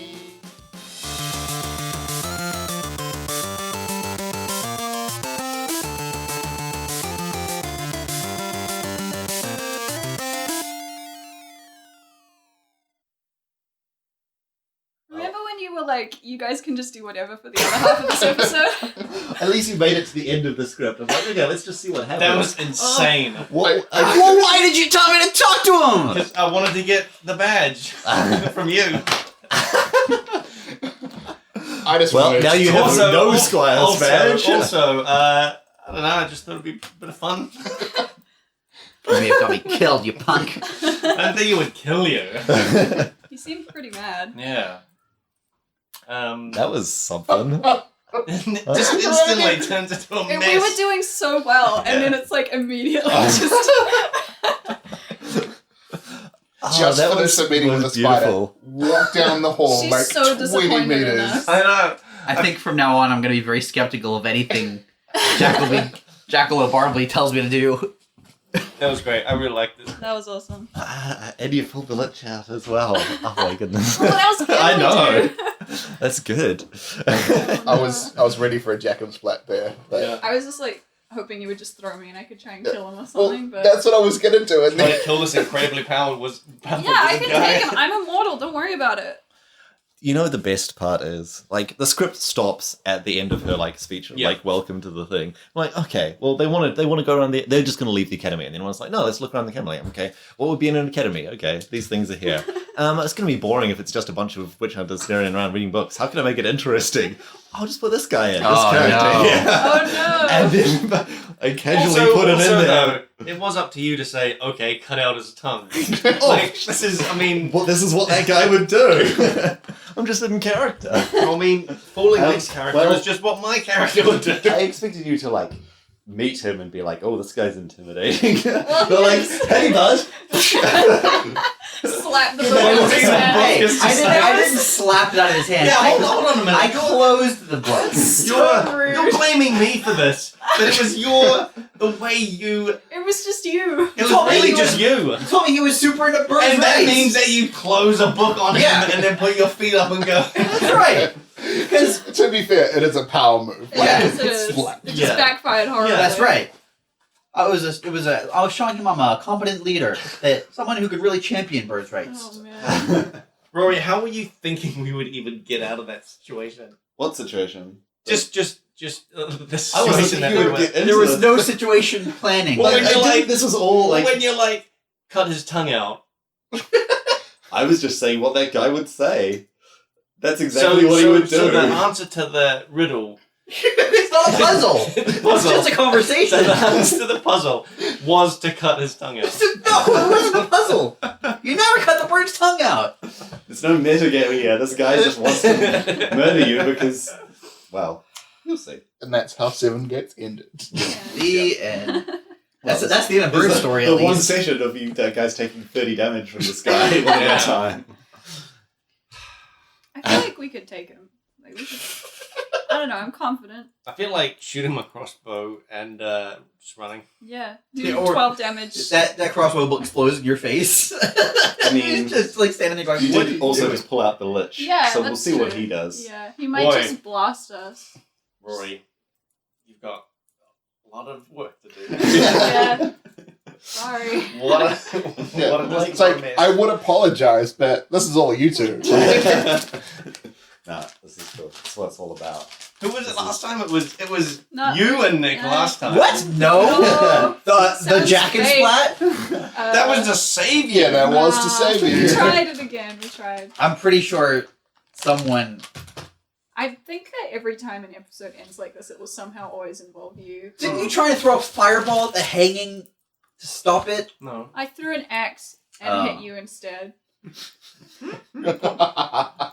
Remember when you were like, "You guys can just do whatever for the other half of this episode"? At least you made it to the end of the script. I'm like, okay, let's just see what happens. That was insane. What? Well, why did you tell me to talk to him? Because I wanted to get the badge from you. I just Well, wanted now to you have talk- no Squire's badge. Also, I don't know, I just thought it'd be a bit of fun. You may have got me killed, you punk. I didn't think it would kill you. You seemed pretty mad. Yeah. That was something. Just instantly turns into a And mess. we were doing so well, and then it's like immediately just. Just that finished a meeting with a was spider. beautiful. Walk down the hall She's like so 20 disappointed in meters. us. I know. I think from now on I'm going to be very skeptical of anything Jackalope Barbley tells me to do. That was great. I really liked it. That was awesome. And you pulled the Lich out as well. Oh my goodness. What else can I we know. do? That's good. I was ready for a Jacob Splat there. But Yeah. I was just like hoping you would just throw me and I could try and kill him or well, something, but that's what I was gonna do. And Trying then to kill this incredibly powerful yeah, I can guy. take him. I'm immortal. Don't worry about it. You know the best part is, like, the script stops at the end of her, like, speech, Yeah. like, welcome to the thing. I'm like, okay, well, they want to go around they're just going to leave the academy. And then one's like, no, let's look around the academy. Like, okay, what would be in an academy? Okay, these things are here. It's going to be boring if it's just a bunch of witch hunters staring around reading books. How can I make it interesting? I'll just put this guy in, this Oh, character. no. Yeah. Oh no. And then I casually put it in there. Though, it was up to you to say, okay, cut out his tongue. Like, this is, I mean, Well, this is what that guy would do. I'm just in character. fooling this character well- is just what my character would do. I expected you to, like, meet him and be like, oh, this guy's intimidating. Well, They're like, yes. hey, bud. Slap the Hey, book out of his I hand. Hey, It's I just didn't like- slap it out of his hand. Yeah, I, hold on a minute. I closed the book. So rude. You're blaming me for this, but it was the way you. It was just you. It was told me really you just you. You told me he was super into birds' And that rights. means that you close a book on Yeah. him and then put your feet up and go. That's right. Because to be fair, it is a power move. Yes, it it's is. splat. It just Yeah. backfired horribly. Yeah, that's right. I was showing him I'm a competent leader, that someone who could really champion birds' rights. Oh man. Rory, how were you thinking we would even get out of that situation? What situation? Just the I was situation that thinking we you were would get in. into There was this. no situation planning. Well, Like, when you're I think like- this was all like When you're like, cut his tongue out. I was just saying what that guy would say. That's exactly what he so, would do. So the answer to the riddle. It's not a puzzle. It's Puzzle. just a conversation. So the answer to the puzzle was to cut his tongue out. No, it wasn't a puzzle. You never cut the bird's tongue out. There's no metagaming here. This guy just wants to murder you because, well, you'll see. And that's how Seven Gates ended. The end. Well, That's the end of There's Bird's story, the at one least. session of you guys taking 30 damage from this guy one at Yeah. a time. I feel like we could take him. Like we could. I don't know. I'm confident. I feel like shooting my crossbow and just running. Yeah. Do Yeah, or- 12 damage. That crossbow explodes in your face. I mean, just like standing there going, You what did you also doing? just pull out the Lich. Yeah, so we'll that's see what true. he does. Yeah. He might Boy. just blast us. Rory, you've got a lot of work to do. Yeah. Sorry. What a Yeah, what a it's like, I would apologize, but this is all you two. Nah, this is cool. It's That's what it's all about. Who was it last time? It was Not you me. and Nick last time. What? No. No. the Sounds Jack and fake. Splat. That was to save you. Yeah, that was to save We you. tried it again. We tried. I'm pretty sure someone. I think that every time an episode ends like this, it will somehow always involve you. Didn't you try to throw a fireball at the hanging to stop it? No. I threw an axe and Oh. hit you instead.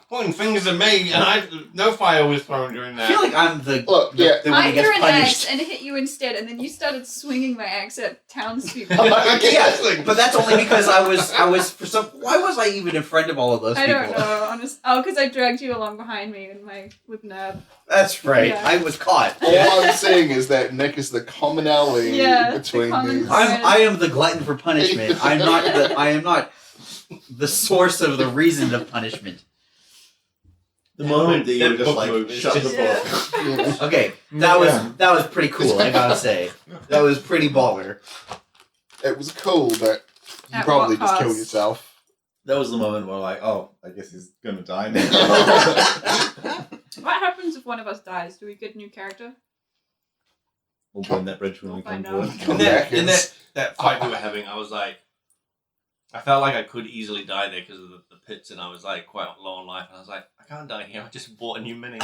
Pointing fingers at me, and no fire was thrown during I that. feel like I'm the Look, yeah. the one I who gets threw an punished. axe and hit you instead, and then you started swinging my axe at townspeople. Yeah, but that's only because I was for some. Why was I even in front of all of those I people? don't know, honest. Oh, because I dragged you along behind me with Nab. That's right. Yeah. I was caught. All I'm saying is that Nick is the commonality Yeah, the between common these. thread. I am the glutton for punishment. I am not the source of the reason of punishment. The moment that you That were just book like, move is shut the just- book. Yeah. Okay, Yeah. that was pretty cool. I gotta say, that was pretty baller. It was cool, but you At probably what just killed cost? yourself. That was the moment where like, oh, I guess he's gonna die now. What happens if one of us dies? Do we get a new character? We'll burn that bridge when We'll we come find to out. it. In that fight we were having, I was like, I felt like I could easily die there because of the pits, and I was like quite low on life, and I was like, I can't die here. I just bought a new mini.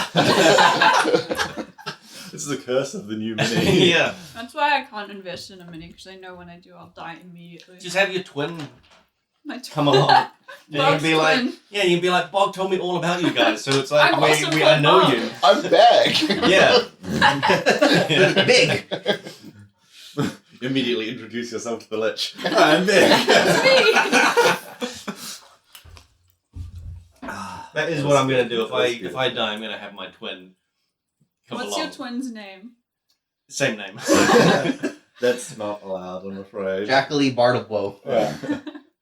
This is a curse of the new mini. Yeah, That's why I can't invest in a mini, because I know when I do, I'll die immediately. just have your twin My twin. come along. And Bob's you'd be like, twin. yeah, you'd be like, Bog told me all about you guys, so it's like I'm also I called know Bob. you. I'm back. Yeah. Big. Immediately introduce yourself to the Lich. I'm big. That is what I'm gonna do. If I die, I'm gonna have my twin come What's along. your twin's name? Same name. That's not allowed, I'm afraid. Jacqueline Bartlebow. Yeah.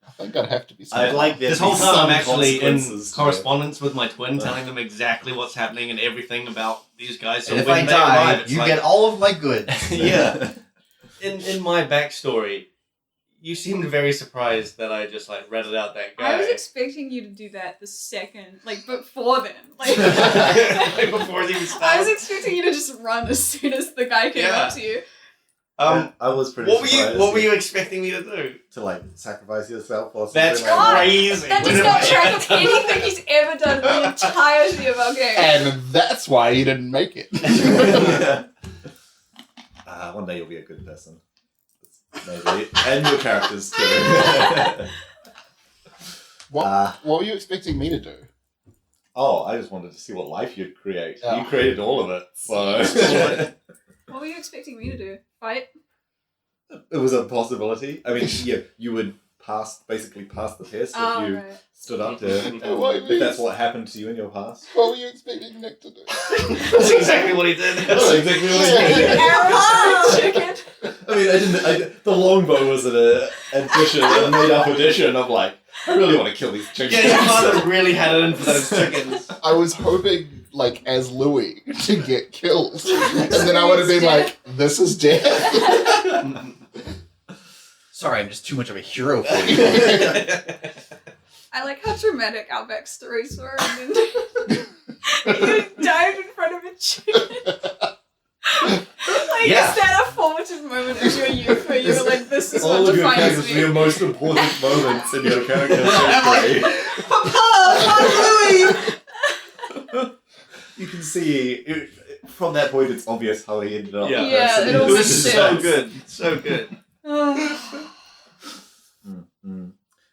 I think I'd have to be. I'd like This whole time I'm actually in consequences to it. correspondence with my twin, telling them exactly what's happening and everything about these guys. So And if when I they die, arrive, it's you like, get all of my goods. Yeah. In my backstory, you seemed very surprised that I just like ratted out that guy. I was expecting you to do that the second, like before then. Like, Before it even I was started. expecting you to just run as soon as the guy came Yeah. up to you. I was pretty What were surprised you expecting me to do? to like sacrifice yourself or something That's like that. crazy. That does not track of anything he's ever done in the entirety of our game. And that's why you didn't make it. One day you'll be a good person. Maybe. And your characters too. What were you expecting me to do? Oh, I just wanted to see what life you'd create. Oh. You created all of it, so What were you expecting me to do? Fight? it was a possibility. I mean, yeah, you would basically pass the test Oh, if you right. stood up to. If that's what happened to you in your past. What were you expecting Nick to do? That's exactly what he did. That's exactly what I did. Arrow chicken! I mean, the longbow was an addition, a made-up addition of like, I really want to kill these chickens. Yeah, your father really had it in for those chickens. I was hoping, like, as Louis, to get killed. And then I would have been like, this is death. Sorry, I'm just too much of a hero for you. I like how dramatic our backstories were, and then you died in front of a chicken. Like, Yeah. is that a formative moment of your youth where you were like, this is All what of your defines characters, me? your most important moments in your character I'm history. Papa, Louis! You can see from that point, it's obvious how he ended up. Yeah. the Yeah, person it he all is. makes This is sense. so good. So good. Oh. Mm.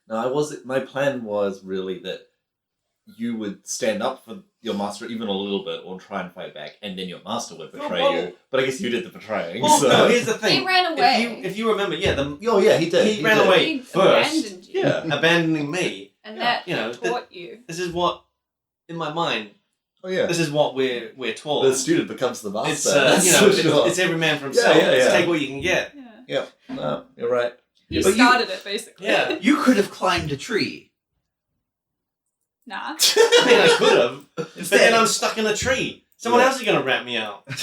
No, my plan was really that you would stand up for your master even a little bit, or try and fight back, and then your master would betray well- you. But I guess you did the betraying. Well, so. no, here's the thing. He ran away. If you remember, yeah, Oh yeah, he did. he ran did. away He first, abandoned you. Yeah. abandoning me. And that You know, taught you. this is what, in my mind, Oh yeah. this is what we're taught. The student becomes the master. It's that's you know, for it's, sure. it's every man for himself. Yeah, yeah, Let's yeah. take what you can get. Yeah. No, you're right. He But you- started it, basically. Yeah. You could have climbed a tree. Nah. I mean, I could have, but Instead- then I'm stuck in a tree. Someone Yeah. else is gonna rat me out. He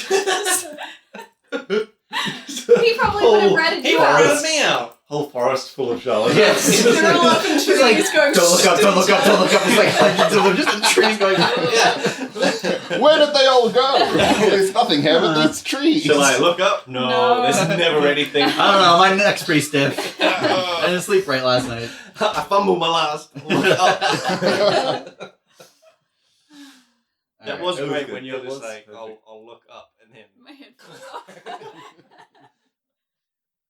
probably would have ratted He you would out. rat me out. Whole forest full of Charlotte. Yes. They're all up in trees like, going, Don't look up, don't look up, don't look up. It's like hundreds of them just in trees going. Yeah. Where did they all go? There's nothing here but these trees. Shall I look up? No, No. there's never anything. I don't know. My neck's pretty stiff. I didn't sleep right last night. I fumbled my last. Look up. That Alright. was It was great good. when you're It just was like, perfect. I'll look up and then. My head falls off.